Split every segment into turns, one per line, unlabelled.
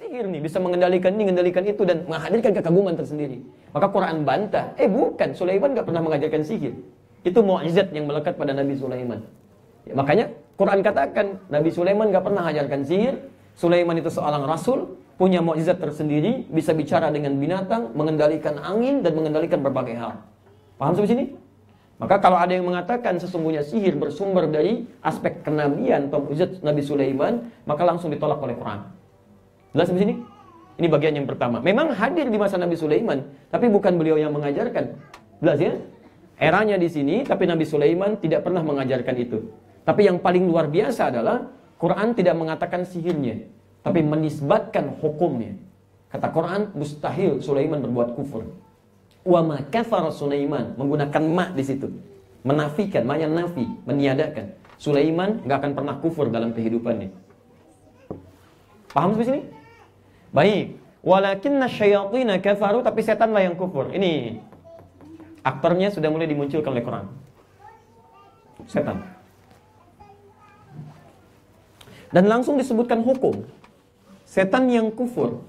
sihir nih, bisa mengendalikan ini, mengendalikan itu, dan menghadirkan kekaguman tersendiri. Maka Quran bantah, bukan, Sulaiman gak pernah mengajarkan sihir. Itu mukjizat yang melekat pada Nabi Sulaiman. Ya, makanya Quran katakan, Nabi Sulaiman gak pernah mengajarkan sihir. Sulaiman itu seorang rasul, punya mukjizat tersendiri, bisa bicara dengan binatang, mengendalikan angin, dan mengendalikan berbagai hal. Paham sampai sini? Maka kalau ada yang mengatakan sesungguhnya sihir bersumber dari aspek kenabian atau mukjizat Nabi Sulaiman, maka langsung ditolak oleh Quran. Jelas sampai sini? Ini bagian yang pertama. Memang hadir di masa Nabi Sulaiman, tapi bukan beliau yang mengajarkan. Jelas ya? Eranya di sini, tapi Nabi Sulaiman tidak pernah mengajarkan itu. Tapi yang paling luar biasa adalah Quran tidak mengatakan sihirnya, tapi menisbatkan hukumnya. Kata Quran, mustahil Sulaiman berbuat kufur. Wa ma kafara Sulaiman, menggunakan ma di situ. Menafikan, ma-nya nafi, meniadakan. Sulaiman enggak akan pernah kufur dalam kehidupannya. Paham sampai sini? Baik. Walakinna syayatina kafaru, tapi setanlah yang kufur. Ini aktornya sudah mulai dimunculkan oleh Quran. Setan. Dan langsung disebutkan hukum. Setan yang kufur.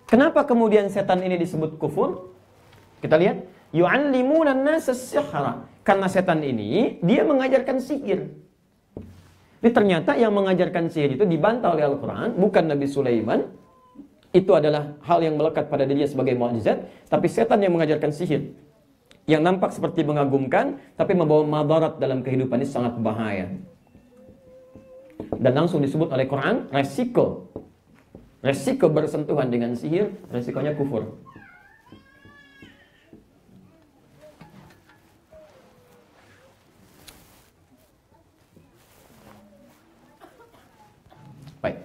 Kenapa kemudian setan ini disebut kufur? Kita lihat, yu'allimuna an-nasa as-sihra. Karena setan ini dia mengajarkan sihir. Jadi ternyata yang mengajarkan sihir itu dibantah oleh Al-Qur'an, bukan Nabi Sulaiman. Itu adalah hal yang melekat pada dirinya sebagai mukjizat, tapi setan yang mengajarkan sihir. Yang nampak seperti mengagumkan, tapi membawa madarat dalam kehidupan ini sangat bahaya. Dan langsung disebut oleh Quran, resiko bersentuhan dengan sihir, resikonya kufur. Baik.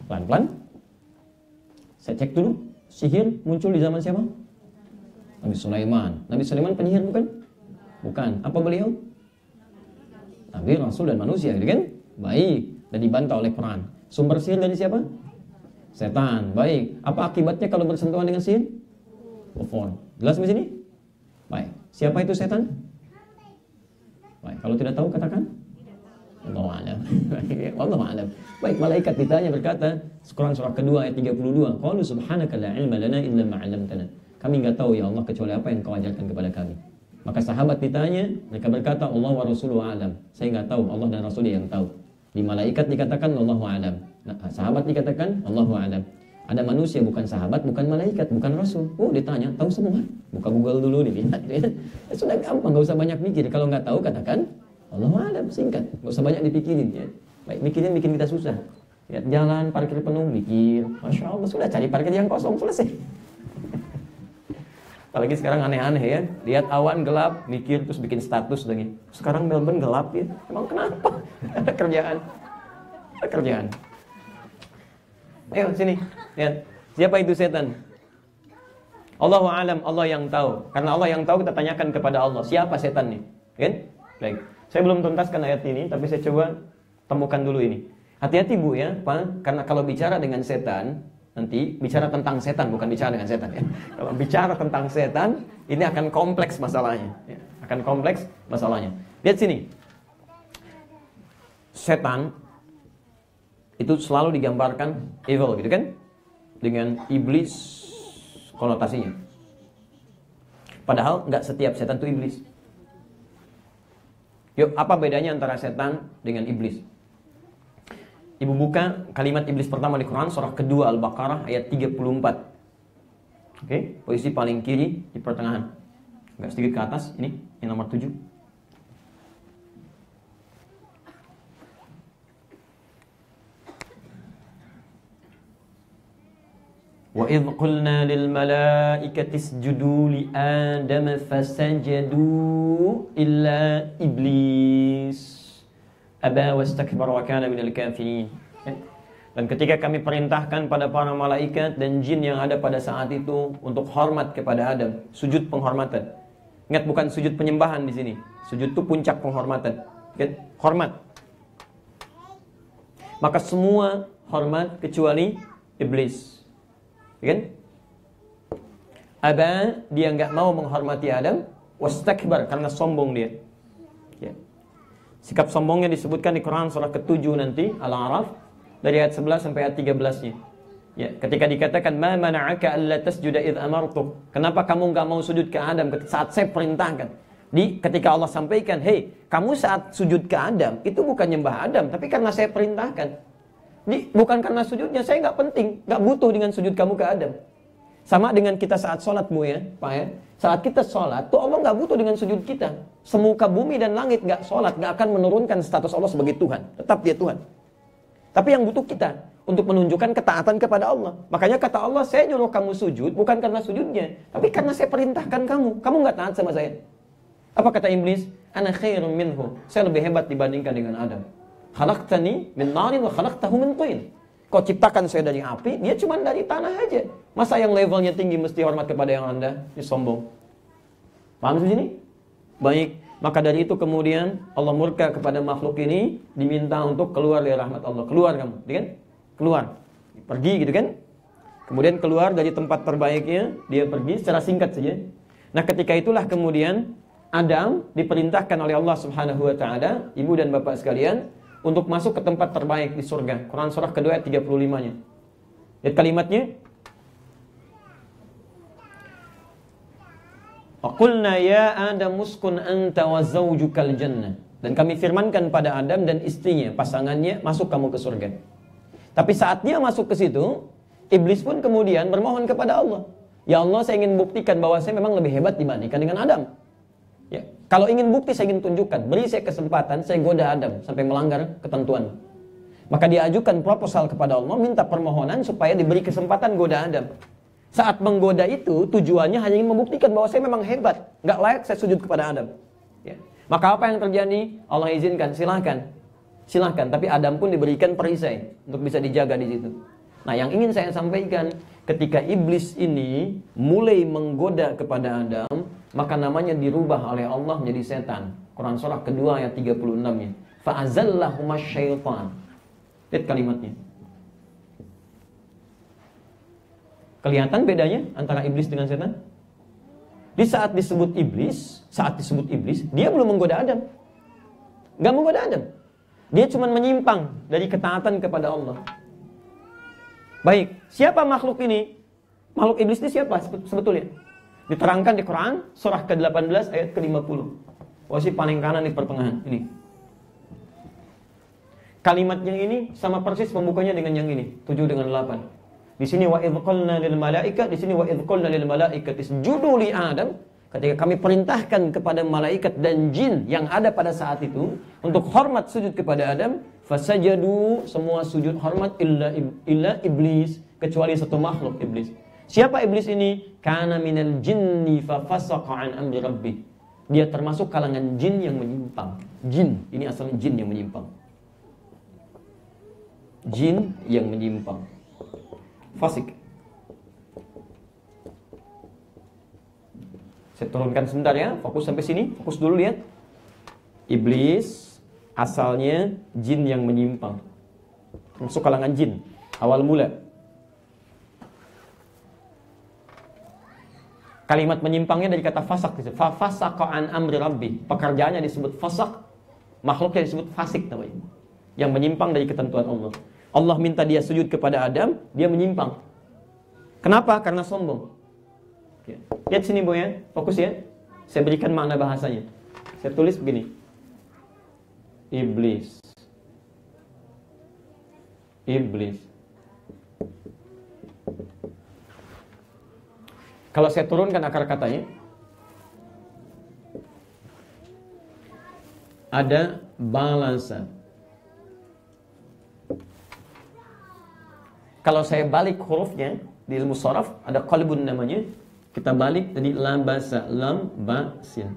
Pelan-pelan. Saya cek dulu. Sihir muncul di zaman siapa? Nabi Sulaiman. Nabi Sulaiman penyihir bukan? Bukan. Apa beliau? Nabi, Rasul, dan manusia, gitu kan? Baik. Dan dibantah oleh Quran. Sumber sihir dari siapa? Setan. Baik. Apa akibatnya kalau bersentuhan dengan sihir? Kufur. Jelas di sini? Baik. Siapa itu setan? Baik. Kalau tidak tahu katakan. Wallahu a'lam. Baik, malaikat ditanya berkata, Quran surah kedua ayat 32, qalu subhanaka la ilma lana illa ma 'allamtana. Kami enggak tahu ya Allah kecuali apa yang Kau ajarkan kepada kami. Maka sahabat ditanya, mereka berkata Allah wa rasuluhu a'lam. Saya enggak tahu, Allah dan Rasulnya yang tahu. Di malaikat dikatakan Allahu a'lam. Nah, sahabat dikatakan Allahu a'lam. Ada manusia bukan sahabat, bukan malaikat, bukan rasul. Ditanya, tahu semua. Buka Google dulu dilihat. Sudah gampang, enggak usah banyak mikir. Kalau enggak tahu katakan Allahu a'lam, singkat, nggak usah banyak dipikirin ya. Baik, mikirin bikin kita susah. Lihat jalan parkir penuh, mikir, masya Allah, sudah cari parkir yang kosong, selesai. Apalagi sekarang aneh-aneh ya, lihat awan gelap, mikir terus bikin status lagi. Sekarang Melbourne gelap ya, emang kenapa? Ada kerjaan. Ayo sini, lihat, siapa itu setan? Allahu a'lam, Allah yang tahu. Karena Allah yang tahu, kita tanyakan kepada Allah, siapa setan nih? Kan? Baik. Saya belum tuntaskan ayat ini, tapi saya coba temukan dulu ini. Hati-hati Bu ya, Pak, karena kalau bicara dengan setan, nanti bicara tentang setan, bukan bicara dengan setan ya. Kalau bicara tentang setan, ini akan kompleks masalahnya. Ya. Akan kompleks masalahnya. Lihat sini. Setan itu selalu digambarkan evil, gitu kan? Dengan iblis konotasinya. Padahal nggak setiap setan itu iblis. Yuk, apa bedanya antara setan dengan iblis? Ibu buka kalimat iblis pertama di Quran, surah kedua Al-Baqarah ayat 34. Oke, posisi paling kiri di pertengahan. Agak sedikit ke atas, ini yang nomor 7. Wa idh qulna lil malaikati isjudu li Adam fasajadu illa iblis aba wastakbara wa kana minal kafirin. Dan ketika kami perintahkan pada para malaikat dan jin yang ada pada saat itu untuk hormat kepada Adam, sujud penghormatan. Ingat, bukan sujud penyembahan di sini. Sujud itu puncak penghormatan. Hormat. Maka semua hormat kecuali iblis. Kan? Aba, dia enggak mau menghormati Adam, wastakbar, karena sombong dia. Ya. Sikap sombongnya disebutkan di Quran surah ke-7 nanti, Al-A'raf dari ayat 11 sampai ayat 13-nya. Ya, ketika dikatakan ma mana'aka alla tasjuda id amartuk. Kenapa kamu enggak mau sujud ke Adam saat saya perintahkan? Ketika Allah sampaikan, "Hei, kamu saat sujud ke Adam itu bukan nyembah Adam, tapi karena saya perintahkan." Bukan karena sujudnya, saya enggak penting, enggak butuh dengan sujud kamu ke Adam. Sama dengan kita saat sholat, Bu ya, Pak ya. Saat kita sholat, tuh Allah nggak butuh dengan sujud kita. Semuka bumi dan langit nggak sholat, nggak akan menurunkan status Allah sebagai Tuhan. Tetap dia Tuhan. Tapi yang butuh kita untuk menunjukkan ketaatan kepada Allah. Makanya kata Allah, saya nyuruh kamu sujud bukan karena sujudnya, tapi karena saya perintahkan kamu. Kamu nggak taat sama saya. Apa kata iblis? Ana khairun minhu. Saya lebih hebat dibandingkan dengan Adam. Khalaqtani min narin wa khalaqtahu min tin. Kau ciptakan saya dari api, dia cuma dari tanah aja. Masa yang levelnya tinggi mesti hormat kepada yang rendah? Ini sombong. Paham di sini? Baik, maka dari itu kemudian Allah murka kepada makhluk ini, diminta untuk keluar dari rahmat Allah. Keluar kamu, kan? Keluar. Pergi gitu kan? Kemudian keluar dari tempat terbaiknya, dia pergi secara singkat saja. Nah, ketika itulah kemudian Adam diperintahkan oleh Allah Subhanahu wa taala, ibu dan bapak sekalian, untuk masuk ke tempat terbaik di surga. Quran surah kedua ayat 35-nya. Lihat kalimatnya. Qulna ya Adam uskun anta wa zawjukal jannah. Dan kami firmankan pada Adam dan istrinya, pasangannya, masuk kamu ke surga. Tapi saat dia masuk ke situ, iblis pun kemudian bermohon kepada Allah. Ya Allah, saya ingin buktikan bahwa saya memang lebih hebat dibandingkan dengan Adam. Ya, kalau ingin bukti saya ingin tunjukkan, beri saya kesempatan, saya goda Adam sampai melanggar ketentuan. Maka dia ajukan proposal kepada Allah, minta permohonan supaya diberi kesempatan goda Adam. Saat menggoda itu tujuannya hanya ingin membuktikan bahwa saya memang hebat, nggak layak saya sujud kepada Adam. Ya. Maka apa yang terjadi? Allah izinkan, silahkan. Tapi Adam pun diberikan perisai untuk bisa dijaga di situ. Nah, yang ingin saya sampaikan, ketika iblis ini mulai menggoda kepada Adam, maka namanya dirubah oleh Allah menjadi setan. Quran surah kedua ayat 36-nya. Fa'azallahumas syaitan. Lihat kalimatnya. Kelihatan bedanya antara iblis dengan setan? Di saat disebut iblis, dia belum menggoda Adam. Gak menggoda Adam. Dia cuma menyimpang dari ketaatan kepada Allah. Baik, siapa makhluk ini? Makhluk iblis ini siapa sebetulnya? Diterangkan di Quran surah ke-18 ayat ke-50. Posisi paling kanan di pertengahan ini. Kalimatnya ini sama persis pembukanya dengan yang ini, 7 dengan 8. Di sini wa idz qulna lil malaika, di sini wa idz qulna lil malaikati isjudu li Adam. Ketika kami perintahkan kepada malaikat dan jin yang ada pada saat itu untuk hormat sujud kepada Adam, fasajadu, semua sujud hormat illa iblis, kecuali satu makhluk, iblis. Siapa iblis ini? Kana minal jinni fa fasaqa an amri rabbih. Dia termasuk kalangan jin yang menyimpang. Jin, ini asalnya jin yang menyimpang. Jin yang menyimpang. Fasik. Saya turunkan sebentar ya, fokus sampai sini, fokus dulu lihat. Iblis asalnya jin yang menyimpang. Masuk kalangan jin awal mula. Kalimat menyimpangnya dari kata fasak. Fa fasaqa an amri rabbi. Pekerjaannya disebut fasak, makhluknya disebut fasik namanya. Yang menyimpang dari ketentuan Allah. Allah minta dia sujud kepada Adam, dia menyimpang. Kenapa? Karena sombong. Oke. Lihat sini Bu ya, fokus ya. Saya berikan makna bahasanya. Saya tulis begini. Iblis. Kalau saya turunkan akar katanya, ada balasan. Kalau saya balik hurufnya di ilmu sharaf ada qalbun namanya, kita balik jadi labasa, lam ba sin.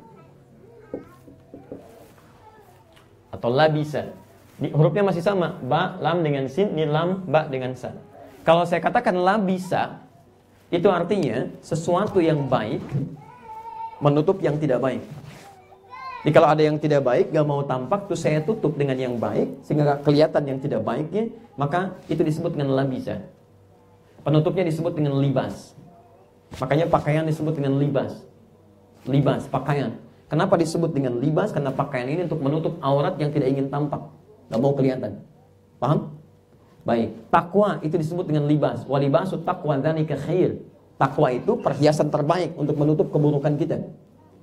Atau labisa. Ini hurufnya masih sama, ba lam dengan sin, ini lam ba dengan sa. Kalau saya katakan labisa, itu artinya sesuatu yang baik menutup yang tidak baik. Jadi kalau ada yang tidak baik, gak mau tampak, tuh saya tutup dengan yang baik, sehingga gak kelihatan yang tidak baiknya, maka itu disebut dengan labisa. Penutupnya disebut dengan libas. Makanya pakaian disebut dengan libas. Libas, pakaian. Kenapa disebut dengan libas? Karena pakaian ini untuk menutup aurat yang tidak ingin tampak. Gak mau kelihatan. Paham? Baik, takwa itu disebut dengan libas. Walibasut taqwa dzalika khair. Takwa itu perhiasan terbaik untuk menutup keburukan kita.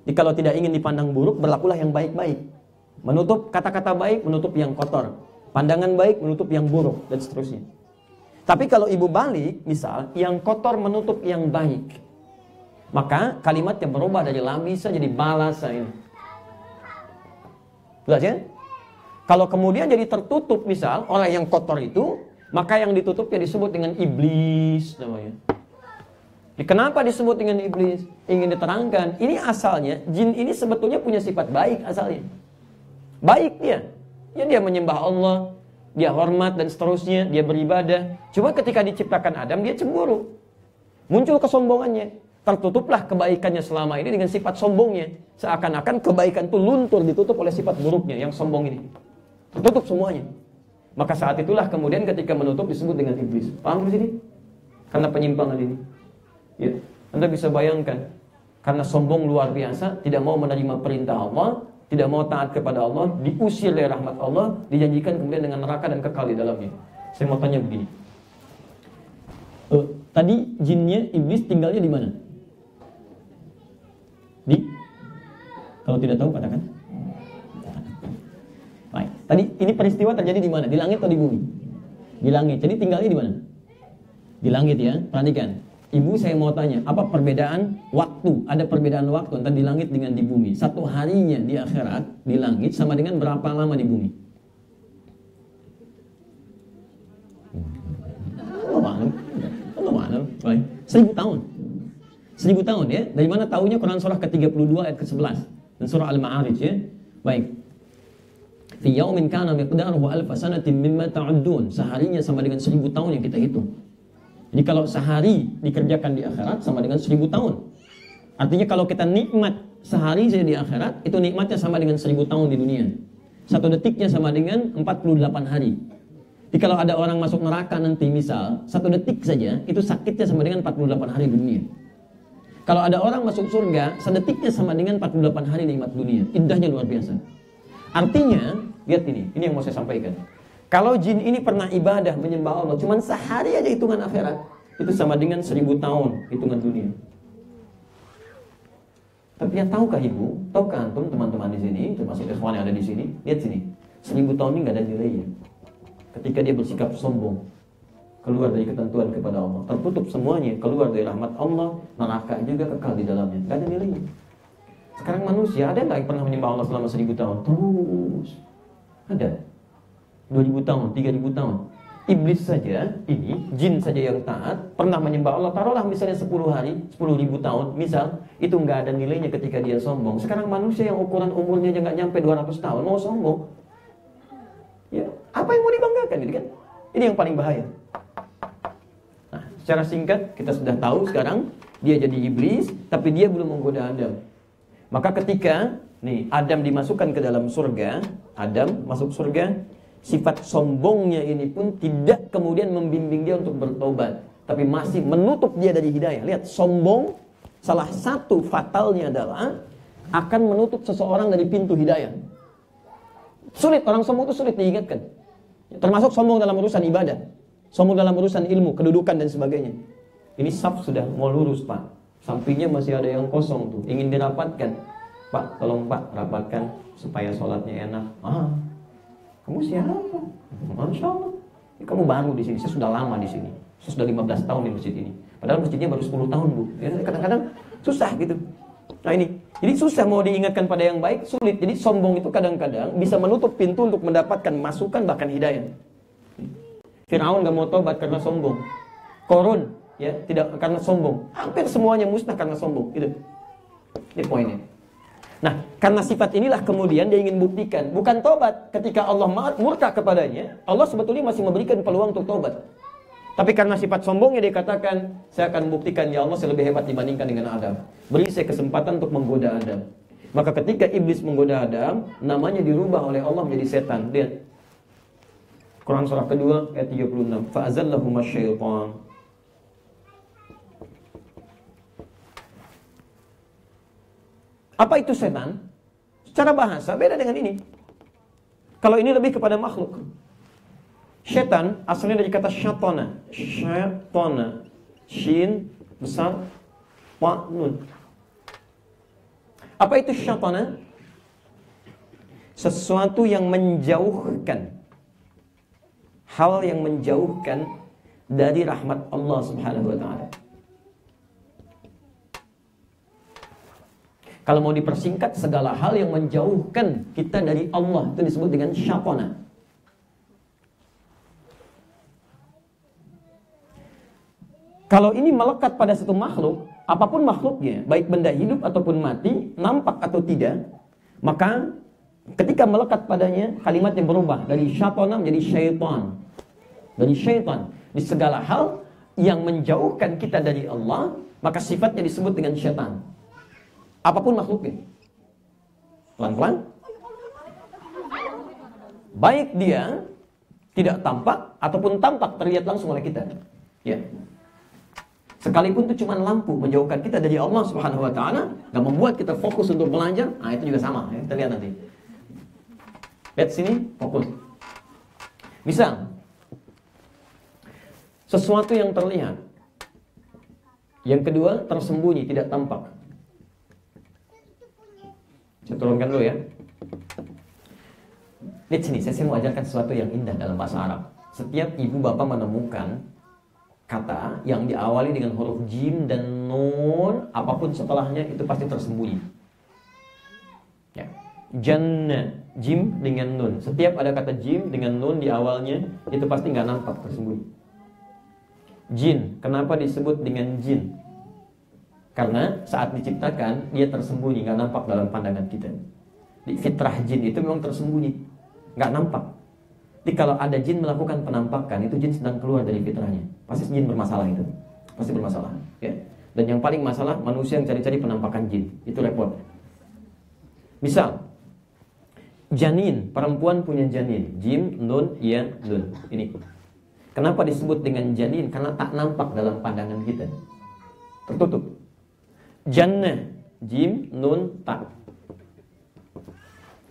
Jadi kalau tidak ingin dipandang buruk, berlakulah yang baik-baik. Menutup kata-kata baik, menutup yang kotor. Pandangan baik, menutup yang buruk, dan seterusnya. Tapi kalau ibu balik, misal, yang kotor menutup yang baik, maka kalimatnya berubah dari labisa jadi balasa ini. Jelas ya? Kalau kemudian jadi tertutup, misal, orang yang kotor itu, maka yang ditutupnya disebut dengan iblis namanya. Kenapa disebut dengan iblis? Ingin diterangkan, ini asalnya, jin ini sebetulnya punya sifat baik asalnya. Baik dia. Ya, dia menyembah Allah, dia hormat dan seterusnya, dia beribadah. Cuma ketika diciptakan Adam, dia cemburu. Muncul kesombongannya. Tertutuplah kebaikannya selama ini dengan sifat sombongnya. Seakan-akan kebaikan itu luntur, ditutup oleh sifat buruknya yang sombong ini. Tertutup semuanya. Maka saat itulah kemudian ketika menutup disebut dengan iblis. Paham di sini? Karena penyimpangan ini. Ya, Anda bisa bayangkan, karena sombong luar biasa, tidak mau menerima perintah Allah, tidak mau taat kepada Allah, diusir dari rahmat Allah, dijanjikan kemudian dengan neraka dan kekal di dalamnya. Saya mau tanya begini. Tadi jinnya iblis tinggalnya di mana? Kalau tidak tahu katakan. Baik. Tadi ini peristiwa terjadi di mana? Di langit atau di bumi? Di langit. Jadi tinggalnya di mana? Di langit ya. Perhatikan. Ibu, saya mau tanya, apa perbedaan waktu? Ada perbedaan waktu antara di langit dengan di bumi. Satu harinya di akhirat, di langit, sama dengan berapa lama di bumi? Allah ma'alam. Baik. 1000 tahun. 1000 tahun ya. Dari mana tahunya? Quran surah ke-32 ayat ke-11 dan surah Al-Ma'arij ya. Baik. Fi yaumin kana miqdaruhu alfa sanatin mimma ta'uddun. Seharinya sama dengan 1000 tahun yang kita hitung. Jadi kalau sehari dikerjakan di akhirat sama dengan 1000 tahun. Artinya kalau kita nikmat sehari saja di akhirat, itu nikmatnya sama dengan 1000 tahun di dunia. Satu detiknya sama dengan 48 hari. Jadi kalau ada orang masuk neraka nanti misal, satu detik saja, itu sakitnya sama dengan 48 hari di dunia. Kalau ada orang masuk surga, sedetiknya sama dengan 48 hari nikmat dunia. Indahnya luar biasa. Artinya, lihat ini yang mau saya sampaikan. Kalau jin ini pernah ibadah menyembah Allah, cuman sehari aja hitungan akhirat, itu sama dengan 1000 tahun hitungan dunia. Tapi ya tahukah ibu, tahukah antum teman-teman di sini, termasuk ikhwan yang ada di sini, lihat sini, 1000 tahun ini nggak ada nilainya. Ketika dia bersikap sombong, keluar dari ketentuan kepada Allah, tertutup semuanya, keluar dari rahmat Allah, neraka juga kekal di dalamnya, nggak ada nilainya. Sekarang manusia ada nggak yang pernah menyembah Allah selama 1000 tahun? Terus ada. 2000 tahun, 3000 tahun. Iblis saja, ini, jin saja yang taat, pernah menyembah Allah, taruhlah misalnya 10 hari, 10.000 tahun, misal, itu nggak ada nilainya ketika dia sombong. Sekarang manusia yang ukuran umurnya aja nggak nyampe 200 tahun, mau sombong. Ya, apa yang mau dibanggakan ini kan? Ini yang paling bahaya. Nah, secara singkat, kita sudah tahu sekarang, dia jadi iblis, tapi dia belum menggoda Adam. Maka ketika, nih, Adam dimasukkan ke dalam surga, Adam masuk surga, sifat sombongnya ini pun tidak kemudian membimbing dia untuk bertobat, tapi masih menutup dia dari hidayah. Lihat, sombong salah satu fatalnya adalah akan menutup seseorang dari pintu hidayah. Sulit, orang sombong itu sulit diingatkan. Termasuk sombong dalam urusan ibadah, sombong dalam urusan ilmu, kedudukan dan sebagainya. Ini saf sudah mau lurus Pak, sampingnya masih ada yang kosong tuh, ingin dirapatkan. Pak, tolong Pak, rapatkan supaya sholatnya enak. Kamu siapa? Masya Allah. Kamu baru di sini, saya sudah lama di sini. Saya sudah 15 tahun di masjid ini. Padahal masjidnya baru 10 tahun Bu. Ya, kadang-kadang susah gitu. Nah ini, jadi susah mau diingatkan pada yang baik, sulit. Jadi sombong itu kadang-kadang bisa menutup pintu untuk mendapatkan masukan bahkan hidayah. Firaun gak mau tobat karena sombong. Korun ya tidak karena sombong. Hampir semuanya musnah karena sombong. Gitu. Ini poinnya. Nah, karena sifat inilah kemudian dia ingin buktikan, bukan tobat. Ketika Allah murka kepadanya, Allah sebetulnya masih memberikan peluang untuk tobat. Tapi karena sifat sombongnya dia katakan, saya akan buktikan ya Allah saya lebih hebat dibandingkan dengan Adam. Beri saya kesempatan untuk menggoda Adam. Maka ketika iblis menggoda Adam, namanya dirubah oleh Allah menjadi setan. Lihat. Quran surah kedua ayat 36. Fa'azallahuma syaitan. Apa itu setan? Secara bahasa beda dengan ini. Kalau ini lebih kepada makhluk. Syaitan asalnya dari kata syatana. Syatana. Shin besar, ta nun. Apa itu syatana? Sesuatu yang menjauhkan, hal yang menjauhkan dari rahmat Allah Subhanahu wa taala. Kalau mau dipersingkat, segala hal yang menjauhkan kita dari Allah itu disebut dengan syatana. Kalau ini melekat pada satu makhluk, apapun makhluknya, baik benda hidup ataupun mati, nampak atau tidak, maka ketika melekat padanya, kalimat yang berubah dari syatana menjadi syaitan. Dari syaitan. Di segala hal yang menjauhkan kita dari Allah, maka sifatnya disebut dengan syaitan. Apapun makhluknya. Pelan-pelan. Baik dia tidak tampak ataupun tampak terlihat langsung oleh kita. Ya. Sekalipun itu cuma lampu menjauhkan kita dari Allah Subhanahu wa taala, enggak membuat kita fokus untuk belajar, nah itu juga sama, ya. Kita lihat nanti. Lihat sini, fokus. Misal sesuatu yang terlihat. Yang kedua, tersembunyi, tidak tampak. Saya turunkan dulu ya. Lihat sini, saya mau ajarkan sesuatu yang indah dalam bahasa Arab. Setiap ibu bapak menemukan kata yang diawali dengan huruf jim dan nun, apapun setelahnya itu pasti tersembunyi. Ya. Jannah, jim dengan nun. Setiap ada kata jim dengan nun di awalnya, itu pasti nggak nampak, tersembunyi. Jin, kenapa disebut dengan jin? Karena saat diciptakan dia tersembunyi, nggak nampak dalam pandangan kita. Di fitrah jin itu memang tersembunyi, nggak nampak. Jadi kalau ada jin melakukan penampakan, itu jin sedang keluar dari fitrahnya. Pasti jin bermasalah itu. Pasti bermasalah. Ya. Dan yang paling masalah, manusia yang cari-cari penampakan jin. Itu repot. Misal, janin, perempuan punya janin. Jim, nun, ya, nun. Ini. Kenapa disebut dengan janin? Karena tak nampak dalam pandangan kita. Tertutup. Jannah, jim, nun, tak.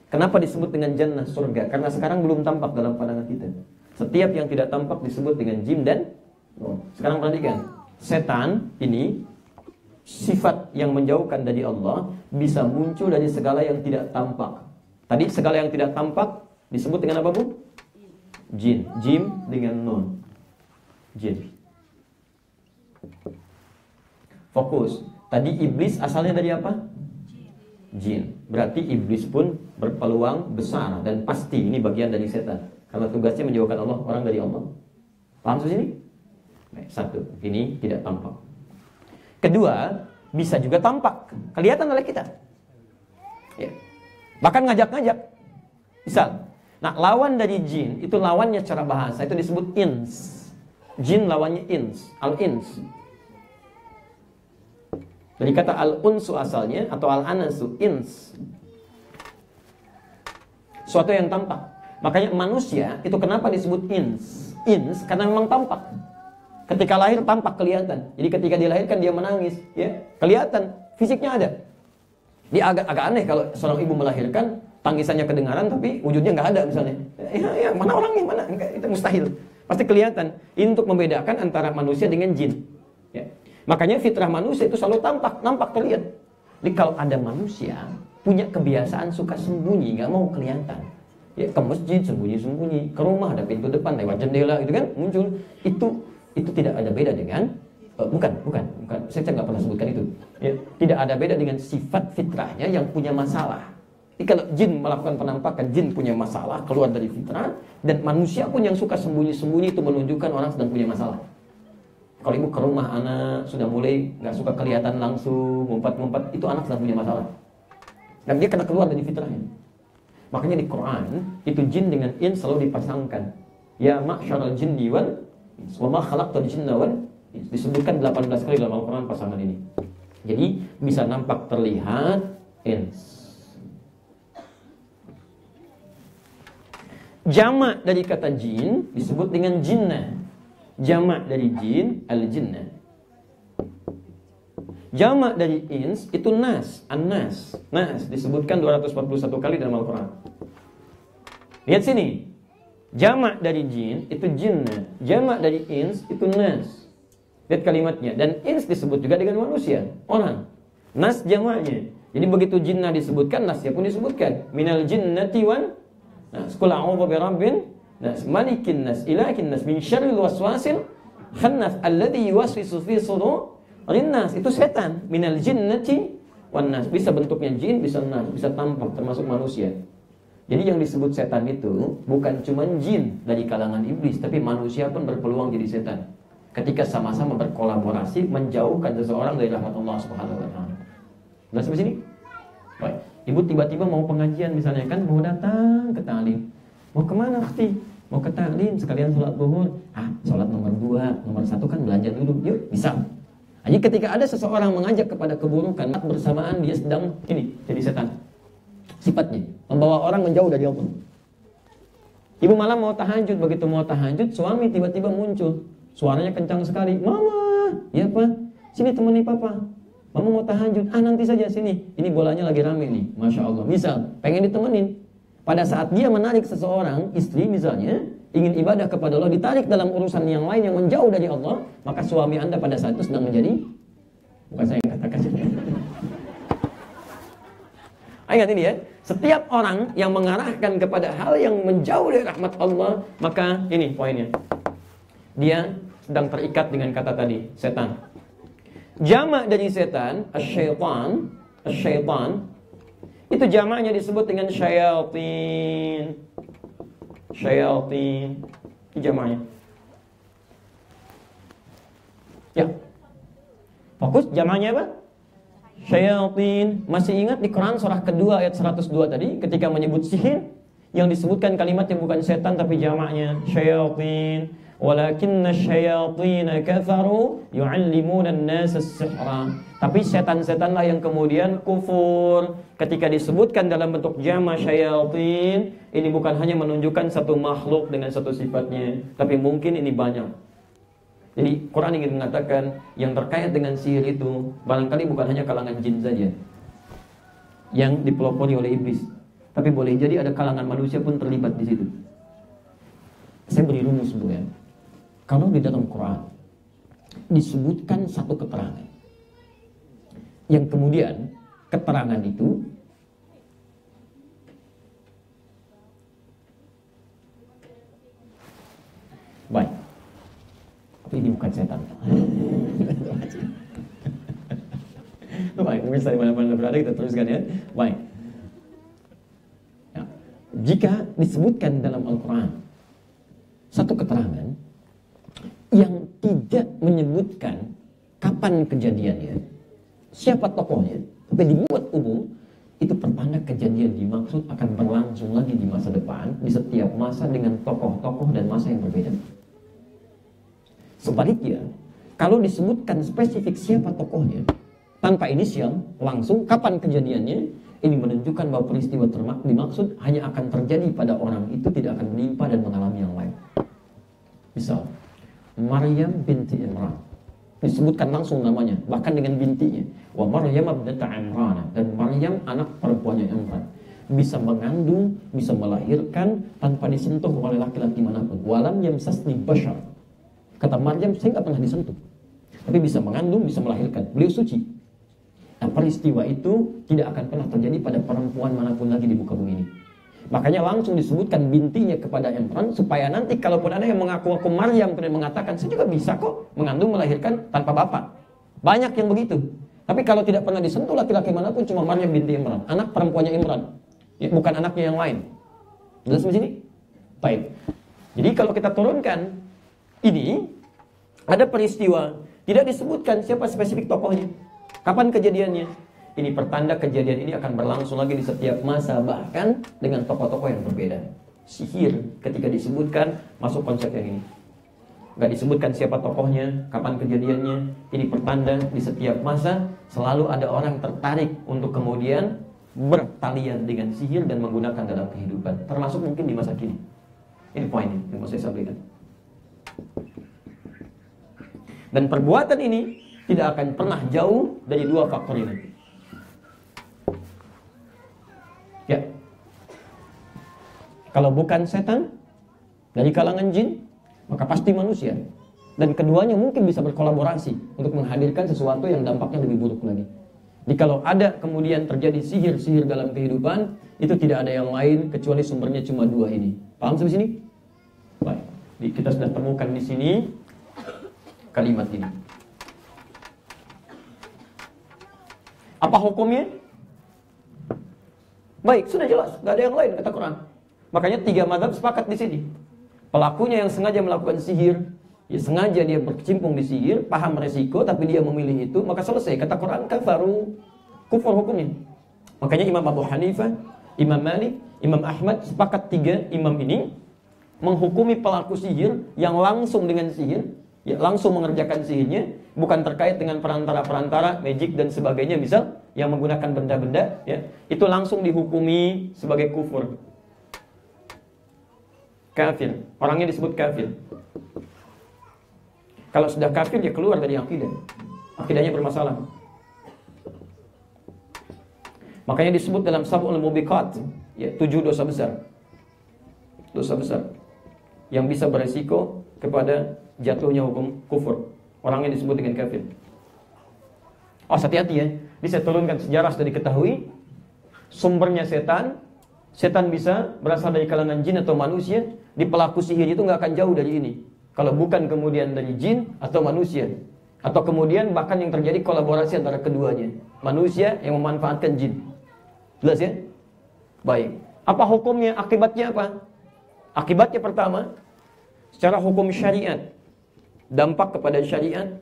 Kenapa disebut dengan jannah, surga? Karena sekarang belum tampak dalam pandangan kita. Setiap yang tidak tampak disebut dengan jim dan nun. Sekarang perhatikan, setan ini sifat yang menjauhkan dari Allah bisa muncul dari segala yang tidak tampak. Tadi segala yang tidak tampak disebut dengan apa, Bu? Jin. Jim dengan nun. Jin. Fokus. Tadi iblis asalnya dari apa? Jin. Berarti iblis pun berpeluang besar dan pasti ini bagian dari setan. Karena tugasnya menjauhkan Allah, orang dari Allah. Paham sini? Baik, satu, ini tidak tampak. Kedua, bisa juga tampak, kelihatan oleh kita. Ya. Bahkan ngajak-ngajak. Misal, nah lawan dari jin itu lawannya secara bahasa itu disebut ins. Jin lawannya ins, al-ins. Dari kata al-unsu asalnya atau al-anasu, ins. Suatu yang tampak. Makanya manusia itu kenapa disebut ins? Ins karena memang tampak. Ketika lahir tampak, kelihatan. Jadi ketika dilahirkan dia menangis, ya, kelihatan, fisiknya ada. Dia agak aneh kalau seorang ibu melahirkan, tangisannya kedengaran tapi wujudnya nggak ada misalnya. Ya, mana orangnya, mana? Enggak, itu mustahil. Pasti kelihatan. Ini untuk membedakan antara manusia dengan jin. Ya. Makanya fitrah manusia itu selalu nampak terlihat. Jadi kalau ada manusia punya kebiasaan suka sembunyi, nggak mau kelihatan. Ya, ke masjid sembunyi-sembunyi, ke rumah ada pintu depan lewat jendela gitu kan muncul. Itu tidak ada beda dengan bukan. Saya nggak pernah sebutkan itu. Ya, tidak ada beda dengan sifat fitrahnya yang punya masalah. Jadi kalau jin melakukan penampakan, jin punya masalah keluar dari fitrah, dan manusia pun yang suka sembunyi-sembunyi itu menunjukkan orang sedang punya masalah. Kalau ibu ke rumah anak sudah mulai nggak suka kelihatan langsung, ngumpet-ngumpet, itu anak sedang punya masalah. Dan dia kena keluar dari fitrahnya. Makanya di Quran itu jin dengan ins selalu dipasangkan. Ya ma'syaral jinni wal wa ma khalaqtul jinna wal ins. Disebutkan 18 kali dalam Al-Quran pasangan ini. Jadi bisa nampak terlihat ins. Jamak dari kata jin disebut dengan jinnah. Jamak dari jin al-jinnah. Jamak dari ins itu nas, an-nas. Nas disebutkan 241 kali dalam Al-Quran. Lihat sini. Jamak dari jin itu jinnah, jamak dari ins itu nas. Lihat kalimatnya. Dan ins disebut juga dengan manusia, orang. Nas jamaknya. Jadi begitu jinnah disebutkan, nasnya pun disebutkan. Minal jinnati wan nas. Qul a'udzu birabbin nas, malikin nas, ilahin nas, min syarril waswasil khannas alladzi yuwaswisu fi sudurin nas. Itu setan. Minal jinnati wan nas. Bisa bentuknya jin, bisa nas, bisa tampak termasuk manusia. Jadi yang disebut setan itu bukan cuma jin dari kalangan iblis, tapi manusia pun berpeluang jadi setan. Ketika sama-sama berkolaborasi menjauhkan seseorang dari rahmat Allah Subhanahu wa taala. Udah sampai sini? Baik. Ibu tiba-tiba mau pengajian misalnya kan, mau datang ke ta'lim. Mau kemana Ukhti? Mau ke ta'lim sekalian sholat zuhur. Sholat nomor 2, nomor 1 kan belanja dulu. Yuk, bisa. Jadi ketika ada seseorang mengajak kepada keburukan, bersamaan dia sedang jadi setan. Sifatnya membawa orang menjauh dari Allah. Ibu malam mau tahajud, begitu mau tahajud suami tiba-tiba muncul, suaranya kencang sekali, "Mama, ya Pak, sini temani Papa. Mama mau tahajud." Nanti saja sini. Ini bolanya lagi rame nih, masya Allah. Misal pengen ditemenin. Pada saat dia menarik seseorang, istri misalnya, ingin ibadah kepada Allah, ditarik dalam urusan yang lain yang menjauh dari Allah, maka suami Anda pada saat itu sedang menjadi, bukan saya yang katakan. Ingat ini ya, setiap orang yang mengarahkan kepada hal yang menjauh dari rahmat Allah, maka ini poinnya. Dia sedang terikat dengan kata tadi, setan. Jamak dari setan, asyaitan, itu jamaknya disebut dengan syayatin. Syayatin, ini jamaknya. Ya, fokus jamaknya apa? Syayatin. Masih ingat di Quran surah kedua ayat 102 tadi ketika menyebut sihir yang disebutkan kalimatnya bukan setan tapi jamaknya syayatin. Walakinna syayatina kafaru yu'allimuna an-nasa as-sihra. Tapi setan-setanlah yang kemudian kufur. Ketika disebutkan dalam bentuk jamak syayatin, ini bukan hanya menunjukkan satu makhluk dengan satu sifatnya, tapi mungkin ini banyak. Jadi Quran ingin mengatakan yang terkait dengan sihir itu barangkali bukan hanya kalangan jin saja yang dipelopori oleh iblis, tapi boleh jadi ada kalangan manusia pun terlibat di situ. Saya beri rumus Bu ya. Kalau di dalam Quran disebutkan satu keterangan yang kemudian keterangan itu baik, tapi ini bukan setan. Baik, bisa dimana-mana berada kita teruskan ya. Baik. Ya. Jika disebutkan dalam Al-Quran satu keterangan yang tidak menyebutkan kapan kejadiannya, siapa tokohnya, tapi dibuat umum, itu pertanda kejadian dimaksud akan berlangsung lagi di masa depan, di setiap masa dengan tokoh-tokoh dan masa yang berbeda. Sebaliknya, kalau disebutkan spesifik siapa tokohnya, tanpa inisial, langsung kapan kejadiannya, ini menunjukkan bahwa peristiwa dimaksud hanya akan terjadi pada orang itu, tidak akan menimpa dan mengalami yang lain. Misal, Maryam binti Imran, disebutkan langsung namanya, bahkan dengan bintinya. Wa Maryam ibnata Imran, dan Maryam anak perempuannya Imran. Bisa mengandung, bisa melahirkan tanpa disentuh oleh laki-laki manapun. Walam yamsasni bashar. Kata Maryam, saya nggak pernah disentuh, tapi bisa mengandung, bisa melahirkan. Beliau suci. Nah, peristiwa itu tidak akan pernah terjadi pada perempuan manapun lagi di muka bumi ini. Makanya langsung disebutkan bintinya kepada Imran, supaya nanti kalaupun ada yang mengaku-ngaku Maryam dan mengatakan, saya juga bisa kok mengandung, melahirkan tanpa bapak. Banyak yang begitu. Tapi kalau tidak pernah disentuh laki-laki manapun, cuma Maryam binti Imran, anak perempuannya Imran, ya, bukan anaknya yang lain. Jelas di sini? Baik. Jadi kalau kita turunkan ini, ada peristiwa, tidak disebutkan siapa spesifik tokohnya, kapan kejadiannya. Ini pertanda kejadian ini akan berlangsung lagi di setiap masa, bahkan dengan tokoh-tokoh yang berbeda. Sihir ketika disebutkan masuk konsep yang ini. Gak disebutkan siapa tokohnya, kapan kejadiannya. Ini pertanda di setiap masa selalu ada orang tertarik untuk kemudian bertalian dengan sihir dan menggunakan dalam kehidupan, termasuk mungkin di masa kini. Ini poinnya yang mau saya sampaikan. Dan perbuatan ini tidak akan pernah jauh dari dua faktor ini. Ya. Kalau bukan setan, dari kalangan jin, maka pasti manusia. Dan keduanya mungkin bisa berkolaborasi untuk menghadirkan sesuatu yang dampaknya lebih buruk lagi. Jadi kalau ada kemudian terjadi sihir-sihir dalam kehidupan, itu tidak ada yang lain kecuali sumbernya cuma dua ini. Paham sampai sini? Baik. Jadi kita sudah temukan di sini kalimat ini. Apa hukumnya? Baik, sudah jelas, gak ada yang lain kata Quran. Makanya 3 mazhab sepakat di sini. Pelakunya yang sengaja melakukan sihir, ya sengaja dia berkecimpung di sihir, paham resiko, tapi dia memilih itu, maka selesai. Kata Quran, kafaru, kufur hukumnya. Makanya Imam Abu Hanifah, Imam Malik, Imam Ahmad, sepakat 3 imam ini menghukumi pelaku sihir yang langsung dengan sihir, ya langsung mengerjakan sihirnya, bukan terkait dengan perantara-perantara, magic dan sebagainya, misal yang menggunakan benda-benda, ya itu langsung dihukumi sebagai kufur. Kafir, orangnya disebut kafir. Kalau sudah kafir dia keluar dari akidah. Akidahnya bermasalah. Makanya disebut dalam sab'ul mubiqat, ya 7 dosa besar. Dosa besar yang bisa beresiko kepada jatuhnya hukum kufur. Orangnya disebut dengan kafir. Oh, hati-hati ya. Ini saya turunkan sejarah sudah diketahui. Sumbernya setan. Setan bisa berasal dari kalangan jin atau manusia. Di pelaku sihir itu nggak akan jauh dari ini. Kalau bukan kemudian dari jin atau manusia. Atau kemudian bahkan yang terjadi kolaborasi antara keduanya. Manusia yang memanfaatkan jin. Jelas ya? Baik. Apa hukumnya? Akibatnya apa? Akibatnya pertama, secara hukum syariat, dampak kepada syariat,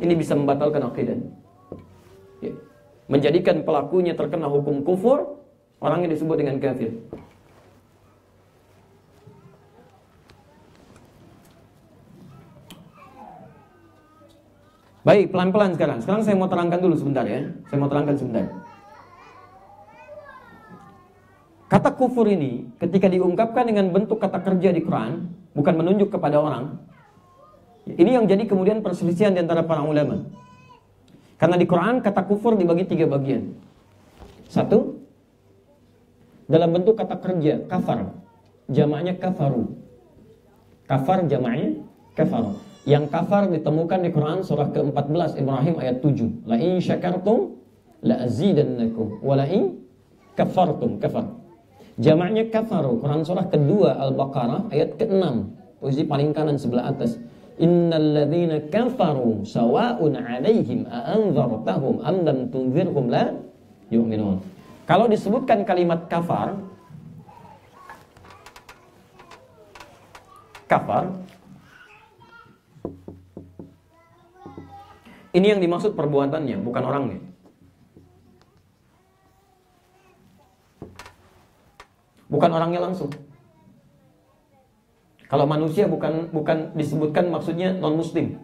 ini bisa membatalkan akidah. Ya. Menjadikan pelakunya terkena hukum kufur, orangnya disebut dengan kafir. Baik, pelan-pelan sekarang. Sekarang saya mau terangkan dulu sebentar ya. Saya mau terangkan sebentar. Kata kufur ini, ketika diungkapkan dengan bentuk kata kerja di Quran, bukan menunjuk kepada orang. Ini yang jadi kemudian perselisihan di antara para ulama. Karena di Quran kata kufur dibagi 3 bagian. 1, dalam bentuk kata kerja, kafar. Jamaknya kafaru. Kafar jamaknya kafaru. Yang kafar ditemukan di Quran surah ke-14 Ibrahim ayat 7. La in syakartum la azidannakum wa la in kafartum kafar. Jamaknya kafaru. Quran surah kedua Al-Baqarah ayat ke-6. Posisi paling kanan sebelah atas. Innal ladzina kafaru sawa'un 'alaihim a anzartahum am lam tunzirhum la yu'minun. Kalau disebutkan kalimat kafar, ini yang dimaksud perbuatannya, bukan orangnya. Bukan orangnya langsung. Kalau manusia bukan disebutkan maksudnya non-muslim,